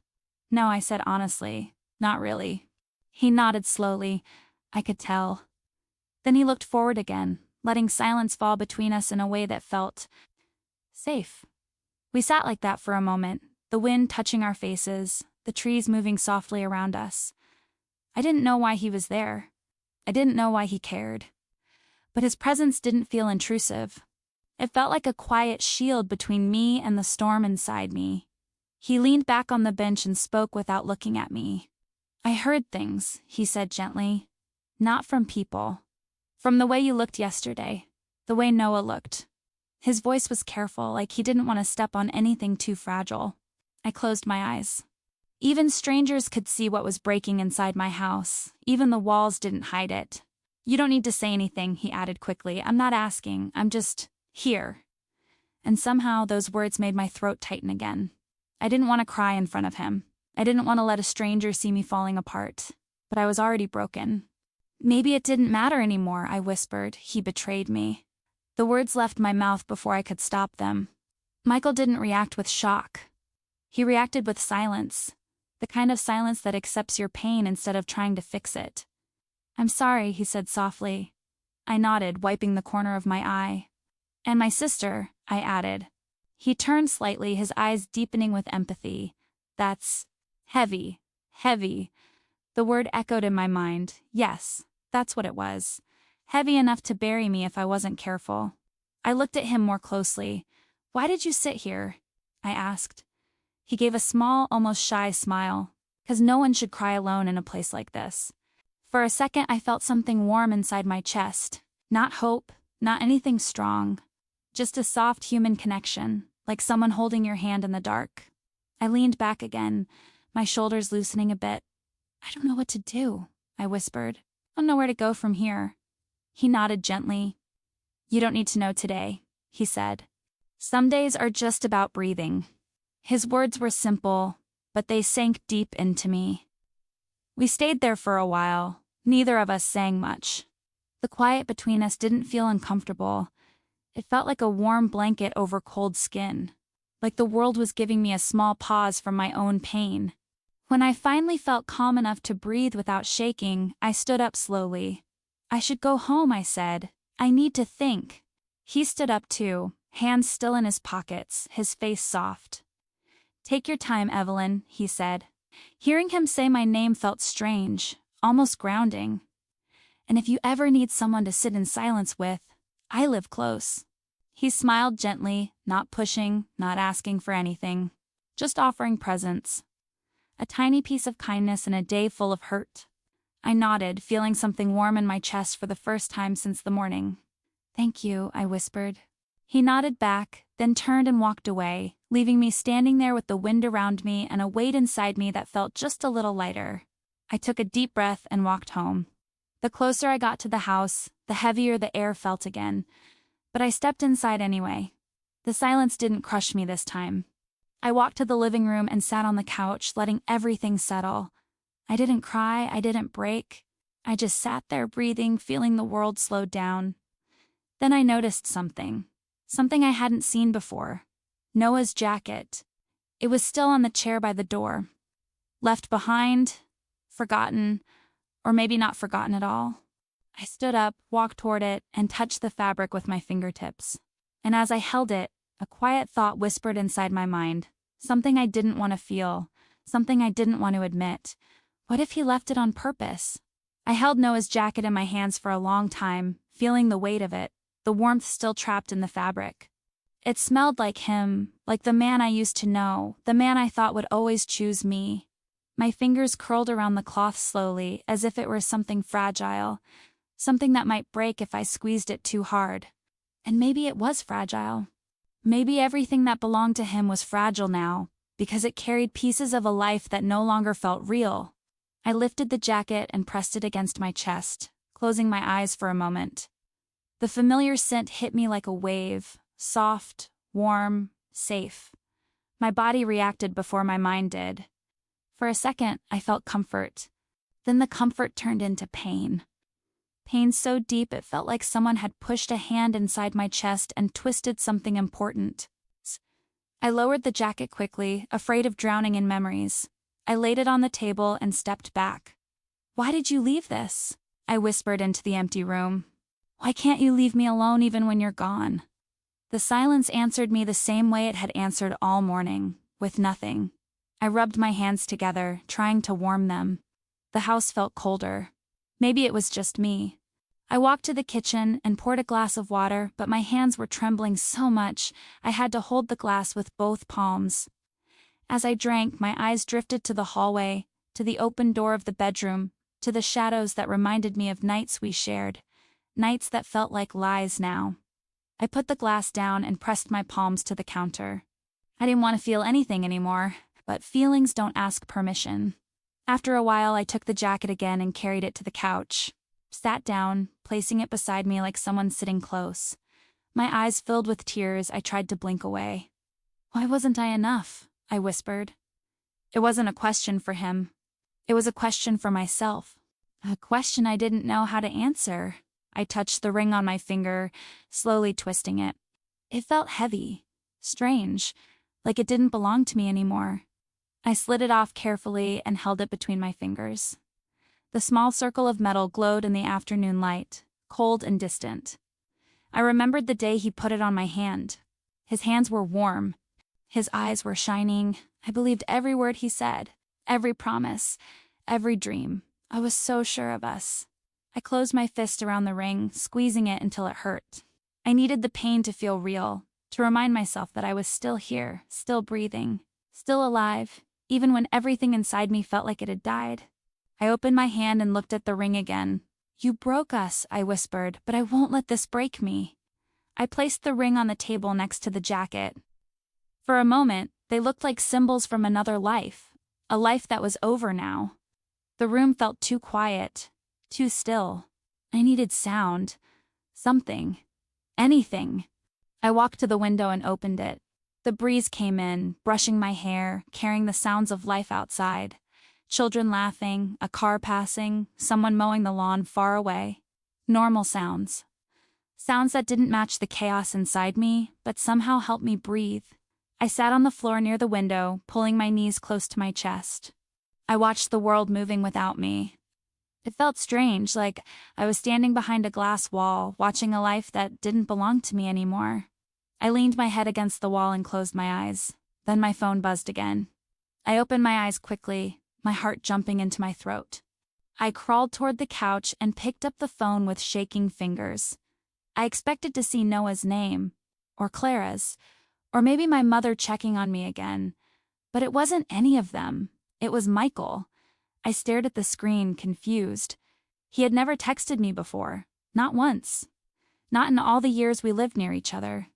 "No," I said honestly. "Not really." He nodded slowly. I could tell. Then he looked forward again, letting silence fall between us in a way that felt safe. We sat like that for a moment, the wind touching our faces, the trees moving softly around us. I didn't know why he was there. I didn't know why he cared. But his presence didn't feel intrusive. It felt like a quiet shield between me and the storm inside me. He leaned back on the bench and spoke without looking at me. "I heard things," he said gently. "Not from people. From the way you looked yesterday. The way Noah looked." His voice was careful, like he didn't want to step on anything too fragile. I closed my eyes. Even strangers could see what was breaking inside my house. Even the walls didn't hide it. "You don't need to say anything," he added quickly. "I'm not asking. I'm just here." And somehow those words made my throat tighten again. I didn't want to cry in front of him. I didn't want to let a stranger see me falling apart. But I was already broken. "Maybe it didn't matter anymore," I whispered. "He betrayed me." The words left my mouth before I could stop them. Michael didn't react with shock. He reacted with silence. The kind of silence that accepts your pain instead of trying to fix it. "I'm sorry," he said softly. I nodded, wiping the corner of my eye. "And my sister," I added. He turned slightly, his eyes deepening with empathy. "That's heavy, heavy." The word echoed in my mind. Yes, that's what it was. Heavy enough to bury me if I wasn't careful. I looked at him more closely. "Why did you sit here?" I asked. He gave a small, almost shy smile. "'Cause no one should cry alone in a place like this." For a second I felt something warm inside my chest. Not hope, not anything strong. Just a soft human connection, like someone holding your hand in the dark. I leaned back again, my shoulders loosening a bit. "I don't know what to do," I whispered. "I don't know where to go from here." He nodded gently. "You don't need to know today," he said. "Some days are just about breathing." His words were simple, but they sank deep into me. We stayed there for a while, neither of us saying much. The quiet between us didn't feel uncomfortable. It felt like a warm blanket over cold skin, like the world was giving me a small pause from my own pain. When I finally felt calm enough to breathe without shaking, I stood up slowly. "I should go home," I said. "I need to think." He stood up too, hands still in his pockets, his face soft. "Take your time, Evelyn," he said. Hearing him say my name felt strange, almost grounding. "And if you ever need someone to sit in silence with, I live close." He smiled gently, not pushing, not asking for anything, just offering presence. A tiny piece of kindness in a day full of hurt. I nodded, feeling something warm in my chest for the first time since the morning. "Thank you," I whispered. He nodded back, then turned and walked away, leaving me standing there with the wind around me and a weight inside me that felt just a little lighter. I took a deep breath and walked home. The closer I got to the house, the heavier the air felt again, but I stepped inside anyway. The silence didn't crush me this time. I walked to the living room and sat on the couch, letting everything settle. I didn't cry, I didn't break. I just sat there breathing, feeling the world slowed down. Then I noticed something. Something I hadn't seen before. Noah's jacket. It was still on the chair by the door. Left behind, forgotten, or maybe not forgotten at all. I stood up, walked toward it, and touched the fabric with my fingertips. And as I held it, a quiet thought whispered inside my mind. Something I didn't want to feel. Something I didn't want to admit. What if he left it on purpose? I held Noah's jacket in my hands for a long time, feeling the weight of it, the warmth still trapped in the fabric. It smelled like him, like the man I used to know, the man I thought would always choose me. My fingers curled around the cloth slowly, as if it were something fragile, something that might break if I squeezed it too hard. And maybe it was fragile. Maybe everything that belonged to him was fragile now, because it carried pieces of a life that no longer felt real. I lifted the jacket and pressed it against my chest, closing my eyes for a moment. The familiar scent hit me like a wave, soft, warm, safe. My body reacted before my mind did. For a second, I felt comfort. Then the comfort turned into pain. Pain so deep it felt like someone had pushed a hand inside my chest and twisted something important. I lowered the jacket quickly, afraid of drowning in memories. I laid it on the table and stepped back. "Why did you leave this?" I whispered into the empty room. "Why can't you leave me alone even when you're gone?" The silence answered me the same way it had answered all morning. with nothing. I rubbed my hands together, trying to warm them. The house felt colder. Maybe it was just me. I walked to the kitchen and poured a glass of water, but my hands were trembling so much I had to hold the glass with both palms. As I drank, my eyes drifted to the hallway, to the open door of the bedroom, to the shadows that reminded me of nights we shared, nights that felt like lies now. I put the glass down and pressed my palms to the counter. I didn't want to feel anything anymore, but feelings don't ask permission. After a while, I took the jacket again and carried it to the couch. Sat down, placing it beside me like someone sitting close. My eyes filled with tears, I tried to blink away. "Why wasn't I enough?" I whispered. It wasn't a question for him. It was a question for myself. A question I didn't know how to answer. I touched the ring on my finger, slowly twisting it. It felt heavy, strange, like it didn't belong to me anymore. I slid it off carefully and held it between my fingers. The small circle of metal glowed in the afternoon light, cold and distant. I remembered the day he put it on my hand. His hands were warm. His eyes were shining. I believed every word he said, every promise, every dream. I was so sure of us. I closed my fist around the ring, squeezing it until it hurt. I needed the pain to feel real, to remind myself that I was still here, still breathing, still alive, even when everything inside me felt like it had died. I opened my hand and looked at the ring again. "You broke us," I whispered, "but I won't let this break me." I placed the ring on the table next to the jacket. For a moment, they looked like symbols from another life, a life that was over now. The room felt too quiet, too still. I needed sound, something, anything. I walked to the window and opened it. The breeze came in, brushing my hair, carrying the sounds of life outside. Children laughing, a car passing, someone mowing the lawn far away. Normal sounds. Sounds that didn't match the chaos inside me, but somehow helped me breathe. I sat on the floor near the window, pulling my knees close to my chest. I watched the world moving without me. It felt strange, like I was standing behind a glass wall, watching a life that didn't belong to me anymore. I leaned my head against the wall and closed my eyes. Then my phone buzzed again. I opened my eyes quickly, my heart jumping into my throat. I crawled toward the couch and picked up the phone with shaking fingers. I expected to see Noah's name, or Clara's, or maybe my mother checking on me again. But it wasn't any of them. It was Michael. I stared at the screen, confused. He had never texted me before, not once. Not in all the years we lived near each other.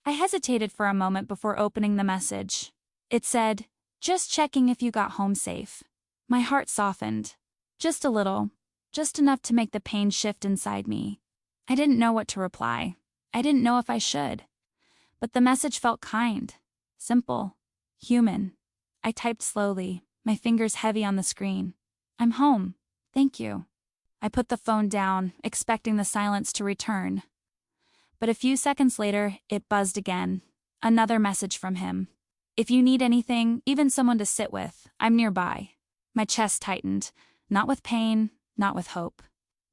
I hesitated for a moment before opening the message. It said, "Just checking if you got home safe." My heart softened. Just a little. Just enough to make the pain shift inside me. I didn't know what to reply. I didn't know if I should. But the message felt kind, simple, human. I typed slowly, my fingers heavy on the screen. "I'm home. Thank you." I put the phone down, expecting the silence to return. But a few seconds later, it buzzed again. Another message from him. "If you need anything, even someone to sit with, I'm nearby." My chest tightened, not with pain, not with hope.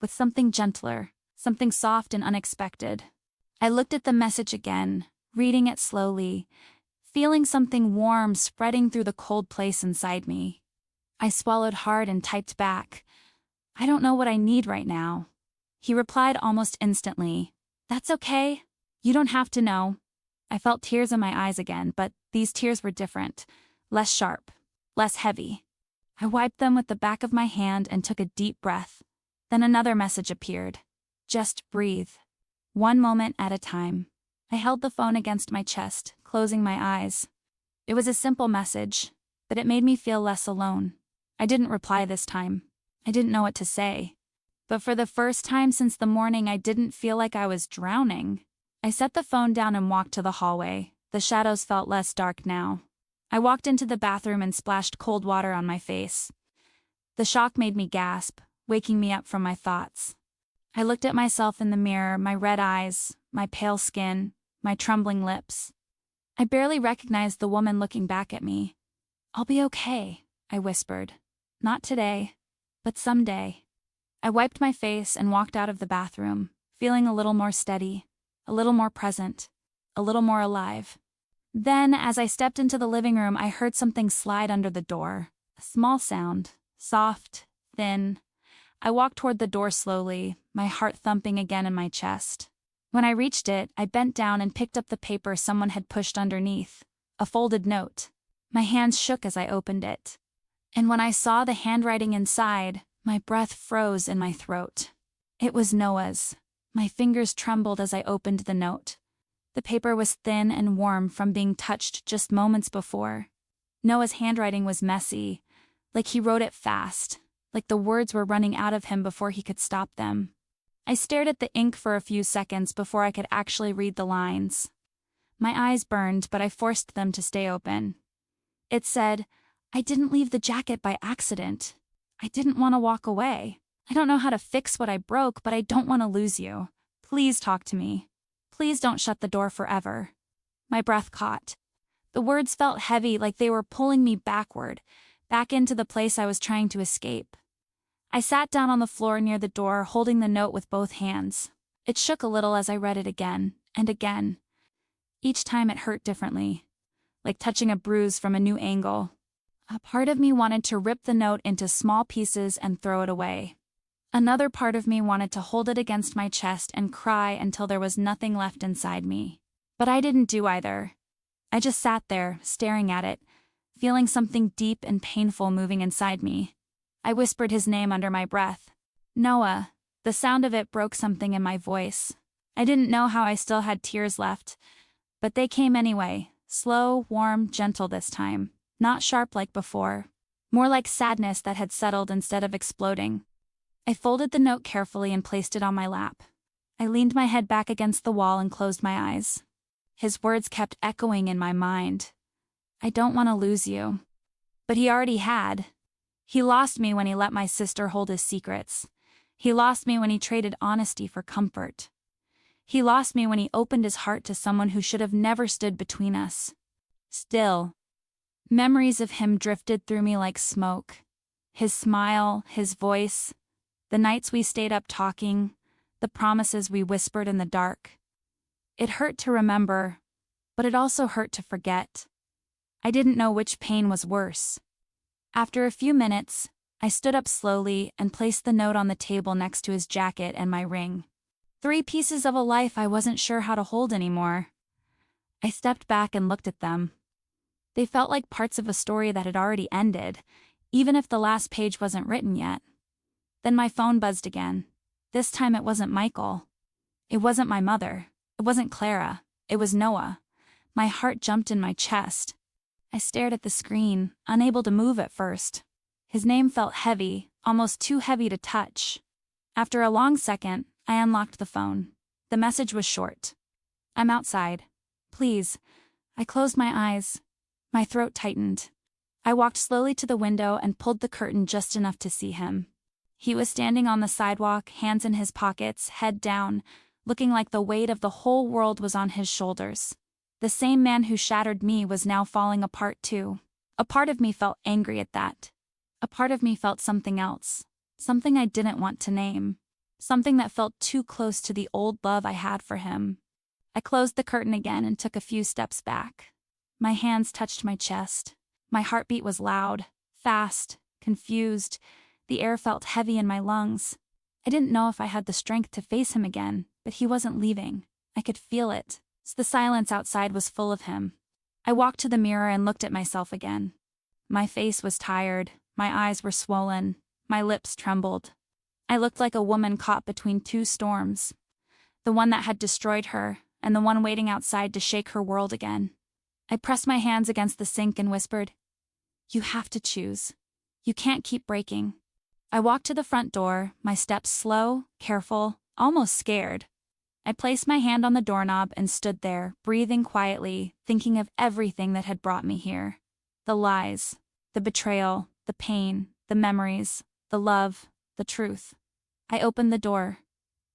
With something gentler, something soft and unexpected. I looked at the message again, reading it slowly, feeling something warm spreading through the cold place inside me. I swallowed hard and typed back, "I don't know what I need right now." He replied almost instantly, "That's okay. You don't have to know." I felt tears in my eyes again, but these tears were different, less sharp, less heavy. I wiped them with the back of my hand and took a deep breath. Then another message appeared. "Just breathe. One moment at a time." I held the phone against my chest, closing my eyes. It was a simple message, but it made me feel less alone. I didn't reply this time. I didn't know what to say. But for the first time since the morning, I didn't feel like I was drowning. I set the phone down and walked to the hallway. The shadows felt less dark now. I walked into the bathroom and splashed cold water on my face. The shock made me gasp, waking me up from my thoughts. I looked at myself in the mirror, my red eyes, my pale skin, my trembling lips. I barely recognized the woman looking back at me. "I'll be okay," I whispered. "Not today, but someday." I wiped my face and walked out of the bathroom, feeling a little more steady, a little more present, a little more alive. Then, as I stepped into the living room, I heard something slide under the door. A small sound, soft, thin. I walked toward the door slowly, my heart thumping again in my chest. When I reached it, I bent down and picked up the paper someone had pushed underneath. A folded note. My hands shook as I opened it. And when I saw the handwriting inside, my breath froze in my throat. It was Noah's. My fingers trembled as I opened the note. The paper was thin and warm from being touched just moments before. Noah's handwriting was messy, like he wrote it fast, like the words were running out of him before he could stop them. I stared at the ink for a few seconds before I could actually read the lines. My eyes burned, but I forced them to stay open. It said, "I didn't leave the jacket by accident. I didn't want to walk away. I don't know how to fix what I broke, but I don't want to lose you. Please talk to me. Please don't shut the door forever." My breath caught. The words felt heavy, like they were pulling me backward, back into the place I was trying to escape. I sat down on the floor near the door, holding the note with both hands. It shook a little as I read it again, and again. Each time it hurt differently, like touching a bruise from a new angle. A part of me wanted to rip the note into small pieces and throw it away. Another part of me wanted to hold it against my chest and cry until there was nothing left inside me. But I didn't do either. I just sat there, staring at it, feeling something deep and painful moving inside me. I whispered his name under my breath. Noah. The sound of it broke something in my voice. I didn't know how I still had tears left, but they came anyway, slow, warm, gentle this time, not sharp like before, more like sadness that had settled instead of exploding. I folded the note carefully and placed it on my lap. I leaned my head back against the wall and closed my eyes. His words kept echoing in my mind. I don't want to lose you. But he already had. He lost me when he let my sister hold his secrets. He lost me when he traded honesty for comfort. He lost me when he opened his heart to someone who should have never stood between us. Still, memories of him drifted through me like smoke. His smile, his voice, the nights we stayed up talking, the promises we whispered in the dark. It hurt to remember, but it also hurt to forget. I didn't know which pain was worse. After a few minutes, I stood up slowly and placed the note on the table next to his jacket and my ring. 3 pieces of a life I wasn't sure how to hold anymore. I stepped back and looked at them. They felt like parts of a story that had already ended, even if the last page wasn't written yet. Then my phone buzzed again. This time it wasn't Michael. It wasn't my mother. It wasn't Clara. It was Noah. My heart jumped in my chest. I stared at the screen, unable to move at first. His name felt heavy, almost too heavy to touch. After a long second, I unlocked the phone. The message was short. "I'm outside. Please." I closed my eyes. My throat tightened. I walked slowly to the window and pulled the curtain just enough to see him. He was standing on the sidewalk, hands in his pockets, head down, looking like the weight of the whole world was on his shoulders. The same man who shattered me was now falling apart too. A part of me felt angry at that. A part of me felt something else. Something I didn't want to name. Something that felt too close to the old love I had for him. I closed the curtain again and took a few steps back. My hands touched my chest. My heartbeat was loud, fast, confused. The air felt heavy in my lungs. I didn't know if I had the strength to face him again, but he wasn't leaving. I could feel it. So the silence outside was full of him. I walked to the mirror and looked at myself again. My face was tired, my eyes were swollen, my lips trembled. I looked like a woman caught between 2 storms. The one that had destroyed her, and the one waiting outside to shake her world again. I pressed my hands against the sink and whispered, "You have to choose. You can't keep breaking." I walked to the front door, my steps slow, careful, almost scared. I placed my hand on the doorknob and stood there, breathing quietly, thinking of everything that had brought me here. The lies, the betrayal, the pain, the memories, the love, the truth. I opened the door.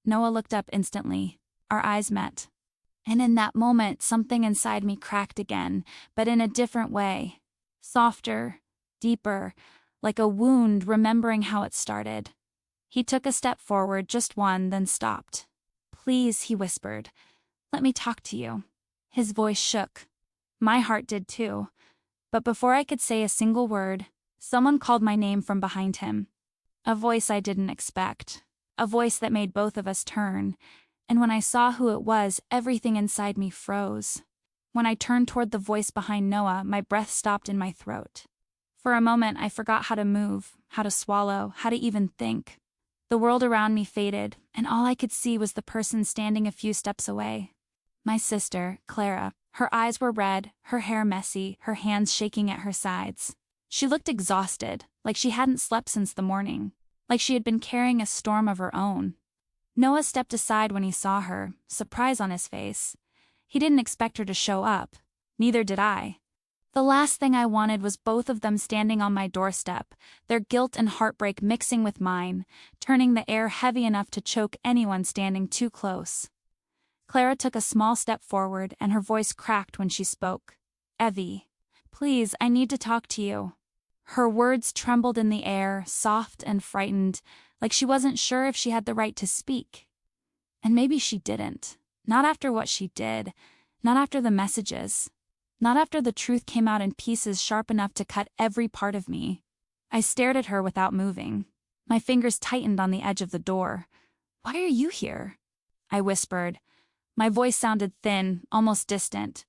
Noah looked up instantly. Our eyes met. And in that moment, something inside me cracked again, but in a different way. Softer, deeper, like a wound remembering how it started. He took a step forward, just one, then stopped. "Please," he whispered. "Let me talk to you." His voice shook. My heart did too. But before I could say a single word, someone called my name from behind him. A voice I didn't expect. A voice that made both of us turn. And when I saw who it was, everything inside me froze. When I turned toward the voice behind Noah, my breath stopped in my throat. For a moment, I forgot how to move, how to swallow, how to even think. The world around me faded, and all I could see was the person standing a few steps away. My sister, Clara. Her eyes were red, her hair messy, her hands shaking at her sides. She looked exhausted, like she hadn't slept since the morning, like she had been carrying a storm of her own. Noah stepped aside when he saw her, surprise on his face. He didn't expect her to show up. Neither did I. The last thing I wanted was both of them standing on my doorstep, their guilt and heartbreak mixing with mine, turning the air heavy enough to choke anyone standing too close. Clara took a small step forward, and her voice cracked when she spoke. "Evie, please, I need to talk to you." Her words trembled in the air, soft and frightened, like she wasn't sure if she had the right to speak. And maybe she didn't. Not after what she did. Not after the messages. Not after the truth came out in pieces sharp enough to cut every part of me. I stared at her without moving. My fingers tightened on the edge of the door. "Why are you here?" I whispered. My voice sounded thin, almost distant.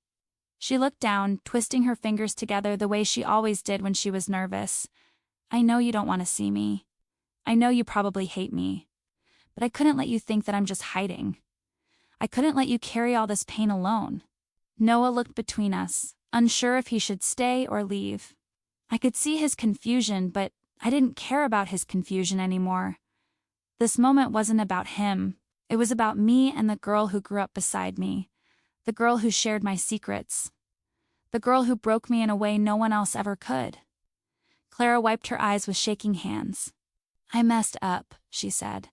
She looked down, twisting her fingers together the way she always did when she was nervous. "I know you don't want to see me. I know you probably hate me. But I couldn't let you think that I'm just hiding. I couldn't let you carry all this pain alone." Noah looked between us, unsure if he should stay or leave. I could see his confusion, but I didn't care about his confusion anymore. This moment wasn't about him. It was about me and the girl who grew up beside me. The girl who shared my secrets. The girl who broke me in a way no one else ever could. Clara wiped her eyes with shaking hands. "I messed up," she said.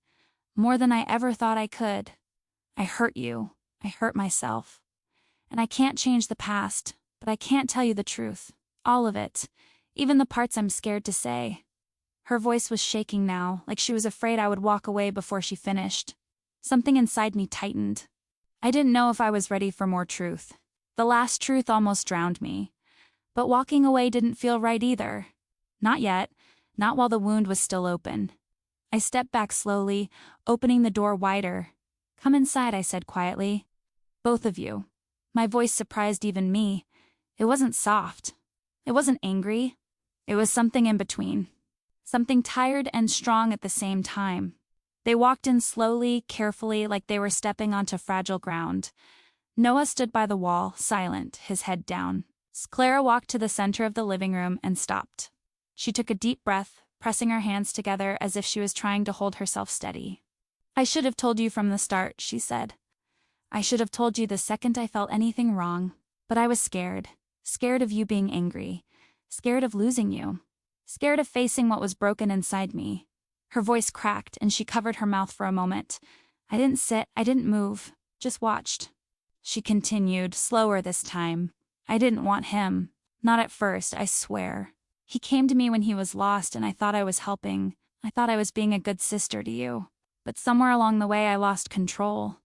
"More than I ever thought I could. I hurt you. I hurt myself. And I can't change the past, but I can't tell you the truth. All of it. Even the parts I'm scared to say." Her voice was shaking now, like she was afraid I would walk away before she finished. Something inside me tightened. I didn't know if I was ready for more truth. The last truth almost drowned me. But walking away didn't feel right either. Not yet, not while the wound was still open. I stepped back slowly, opening the door wider. "Come inside," I said quietly. "Both of you." My voice surprised even me. It wasn't soft. It wasn't angry. It was something in between. Something tired and strong at the same time. They walked in slowly, carefully, like they were stepping onto fragile ground. Noah stood by the wall, silent, his head down. Clara walked to the center of the living room and stopped. She took a deep breath, pressing her hands together as if she was trying to hold herself steady. "I should have told you from the start," she said. "I should have told you the second I felt anything wrong. But I was scared. Scared of you being angry. Scared of losing you. Scared of facing what was broken inside me." Her voice cracked, and she covered her mouth for a moment. I didn't sit, I didn't move, just watched. She continued, slower this time. "I didn't want him. Not at first, I swear. He came to me when he was lost, and I thought I was helping. I thought I was being a good sister to you. But somewhere along the way I lost control.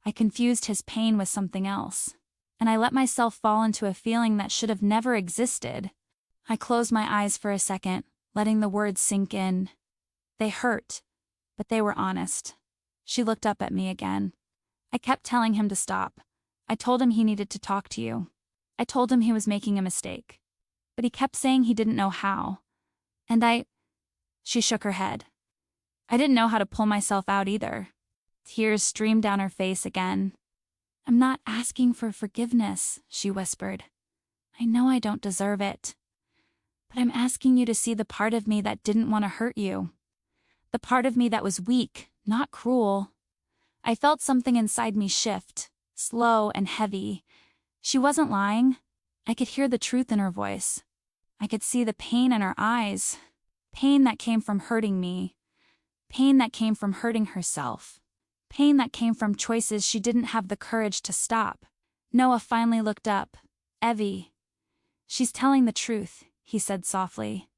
I confused his pain with something else. And I let myself fall into a feeling that should have never existed." I closed my eyes for a second, letting the words sink in. They hurt, but they were honest. She looked up at me again. "I kept telling him to stop. I told him he needed to talk to you. I told him he was making a mistake. But he kept saying he didn't know how. And She shook her head. "I didn't know how to pull myself out either." Tears streamed down her face again. "I'm not asking for forgiveness," she whispered. "I know I don't deserve it. But I'm asking you to see the part of me that didn't want to hurt you. The part of me that was weak, not cruel." I felt something inside me shift, slow and heavy. She wasn't lying. I could hear the truth in her voice. I could see the pain in her eyes. Pain that came from hurting me. Pain that came from hurting herself. Pain that came from choices she didn't have the courage to stop. Noah finally looked up. "Evie." "She's telling the truth," he said softly.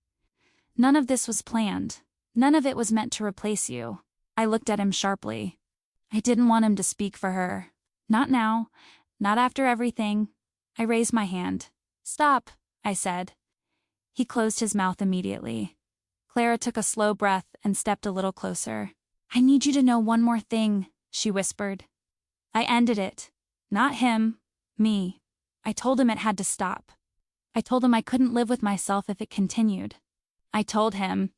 "None of this was planned. None of it was meant to replace you." I looked at him sharply. I didn't want him to speak for her. Not now. Not after everything. I raised my hand. "Stop," I said. He closed his mouth immediately. Clara took a slow breath and stepped a little closer. "I need you to know one more thing," she whispered. I ended it. Not him. Me. I told him it had to stop. I told him I couldn't live with myself if it continued. I told him,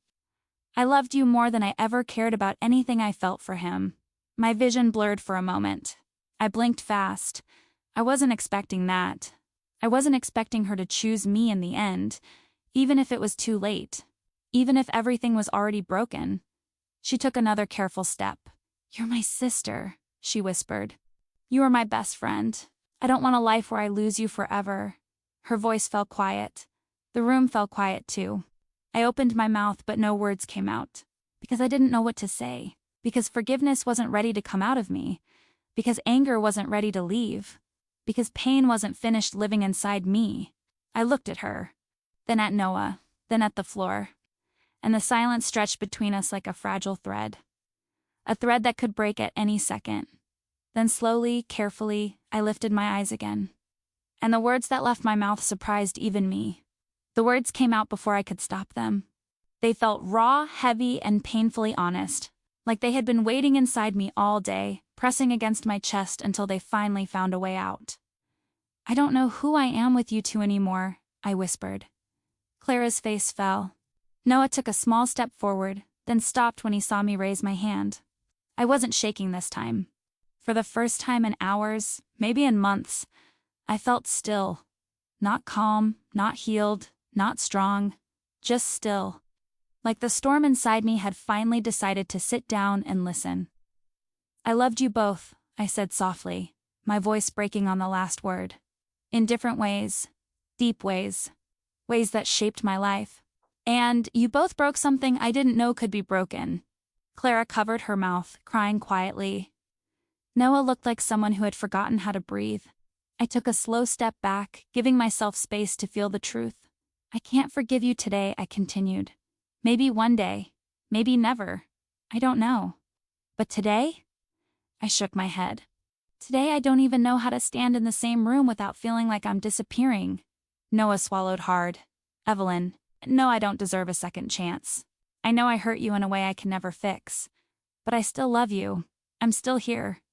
"I loved you more than I ever cared about anything I felt for him." My vision blurred for a moment. I blinked fast. I wasn't expecting that. I wasn't expecting her to choose me in the end, even if it was too late. Even if everything was already broken. She took another careful step. "You're my sister," she whispered. "You are my best friend. I don't want a life where I lose you forever." Her voice fell quiet. The room fell quiet too. I opened my mouth but no words came out. Because I didn't know what to say. Because forgiveness wasn't ready to come out of me. Because anger wasn't ready to leave. Because pain wasn't finished living inside me. I looked at her. Then at Noah. Then at the floor. And the silence stretched between us like a fragile thread. A thread that could break at any second. Then slowly, carefully, I lifted my eyes again. And the words that left my mouth surprised even me. The words came out before I could stop them. They felt raw, heavy, and painfully honest, like they had been waiting inside me all day, pressing against my chest until they finally found a way out. "I don't know who I am with you two anymore," I whispered. Clara's face fell. Noah took a small step forward, then stopped when he saw me raise my hand. I wasn't shaking this time. For the first time in hours, maybe in months, I felt still. Not calm, not healed, not strong, just still. Like the storm inside me had finally decided to sit down and listen. "I loved you both," I said softly, my voice breaking on the last word. "In different ways. Deep ways. Ways that shaped my life. And you both broke something I didn't know could be broken." Clara covered her mouth, crying quietly. Noah looked like someone who had forgotten how to breathe. I took a slow step back, giving myself space to feel the truth. "I can't forgive you today," I continued. "Maybe one day. Maybe never. I don't know. But today?" I shook my head. "Today I don't even know how to stand in the same room without feeling like I'm disappearing." Noah swallowed hard. "Evelyn, no, I don't deserve a second chance. I know I hurt you in a way I can never fix. But I still love you. I'm still here."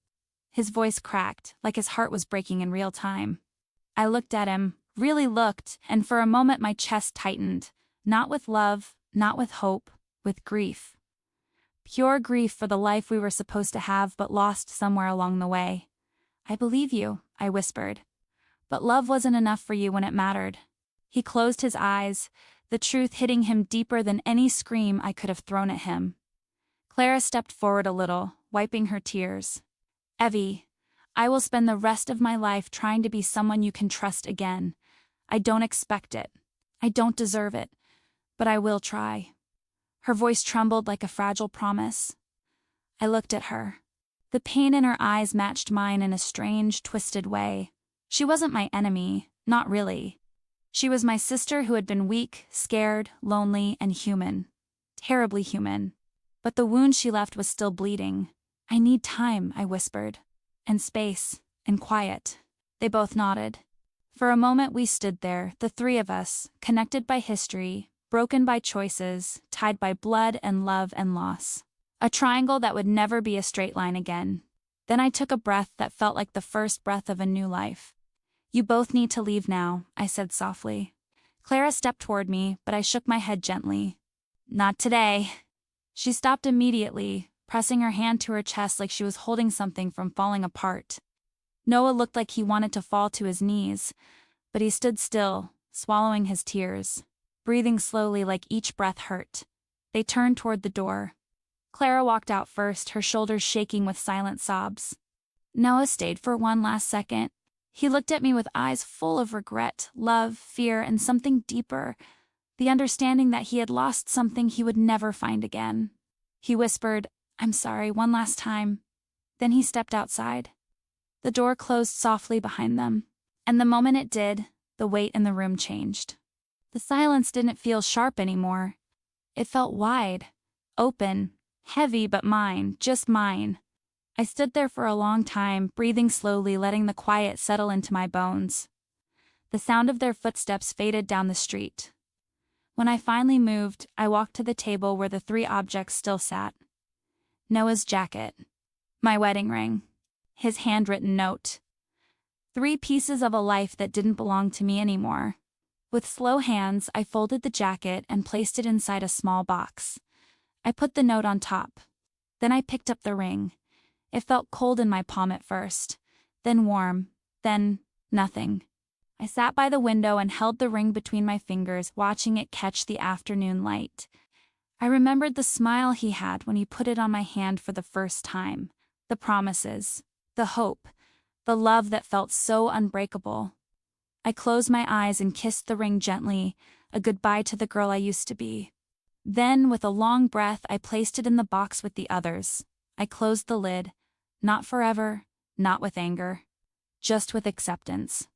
His voice cracked, like his heart was breaking in real time. I looked at him, really looked, and for a moment my chest tightened. Not with love, not with hope, with grief. Pure grief for the life we were supposed to have but lost somewhere along the way. "I believe you," I whispered. "But love wasn't enough for you when it mattered." He closed his eyes, the truth hitting him deeper than any scream I could have thrown at him. Clara stepped forward a little, wiping her tears. "Evie, I will spend the rest of my life trying to be someone you can trust again. I don't expect it. I don't deserve it. But I will try." Her voice trembled like a fragile promise. I looked at her. The pain in her eyes matched mine in a strange, twisted way. She wasn't my enemy, not really. She was my sister who had been weak, scared, lonely, and human. Terribly human. But the wound she left was still bleeding. "I need time," I whispered. "And space, and quiet." They both nodded. For a moment we stood there, the three of us, connected by history, broken by choices, tied by blood and love and loss. A triangle that would never be a straight line again. Then I took a breath that felt like the first breath of a new life. "You both need to leave now," I said softly. Clara stepped toward me, but I shook my head gently. "Not today." She stopped immediately, pressing her hand to her chest like she was holding something from falling apart. Noah looked like he wanted to fall to his knees, but he stood still, swallowing his tears, breathing slowly like each breath hurt. They turned toward the door. Clara walked out first, her shoulders shaking with silent sobs. Noah stayed for one last second. He looked at me with eyes full of regret, love, fear, and something deeper, the understanding that he had lost something he would never find again. He whispered, "I'm sorry, one last time." Then he stepped outside. The door closed softly behind them, and the moment it did, the weight in the room changed. The silence didn't feel sharp anymore. It felt wide, open, heavy but mine, just mine. I stood there for a long time, breathing slowly, letting the quiet settle into my bones. The sound of their footsteps faded down the street. When I finally moved, I walked to the table where the three objects still sat. Noah's jacket. My wedding ring. His handwritten note. 3 pieces of a life that didn't belong to me anymore. With slow hands, I folded the jacket and placed it inside a small box. I put the note on top. Then I picked up the ring. It felt cold in my palm at first, then warm, then nothing. I sat by the window and held the ring between my fingers, watching it catch the afternoon light. I remembered the smile he had when he put it on my hand for the first time, the promises, the hope, the love that felt so unbreakable. I closed my eyes and kissed the ring gently, a goodbye to the girl I used to be. Then, with a long breath, I placed it in the box with the others. I closed the lid, not forever, not with anger, just with acceptance.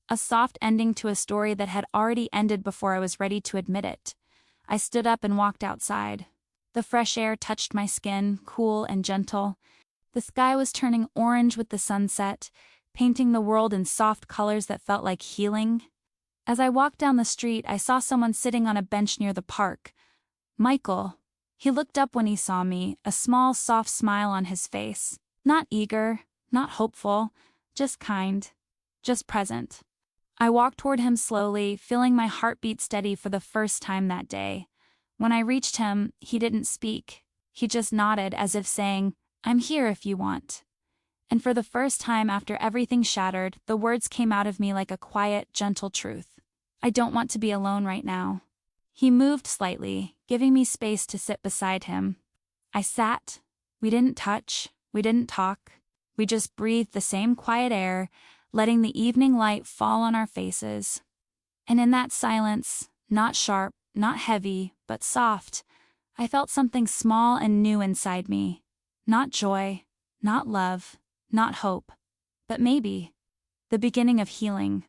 A soft ending to a story that had already ended before I was ready to admit it. I stood up and walked outside. The fresh air touched my skin, cool and gentle. The sky was turning orange with the sunset, painting the world in soft colors that felt like healing. As I walked down the street, I saw someone sitting on a bench near the park. Michael. He looked up when he saw me, a small, soft smile on his face. Not eager, not hopeful, just kind, just present. I walked toward him slowly, feeling my heartbeat steady for the first time that day. When I reached him, he didn't speak. He just nodded as if saying, "I'm here if you want." And for the first time after everything shattered, the words came out of me like a quiet, gentle truth. I don't want to be alone right now. He moved slightly, giving me space to sit beside him. I sat. We didn't touch. We didn't talk. We just breathed the same quiet air, letting the evening light fall on our faces. And in that silence, not sharp, not heavy, but soft, I felt something small and new inside me. Not joy, not love, not hope, but maybe the beginning of healing.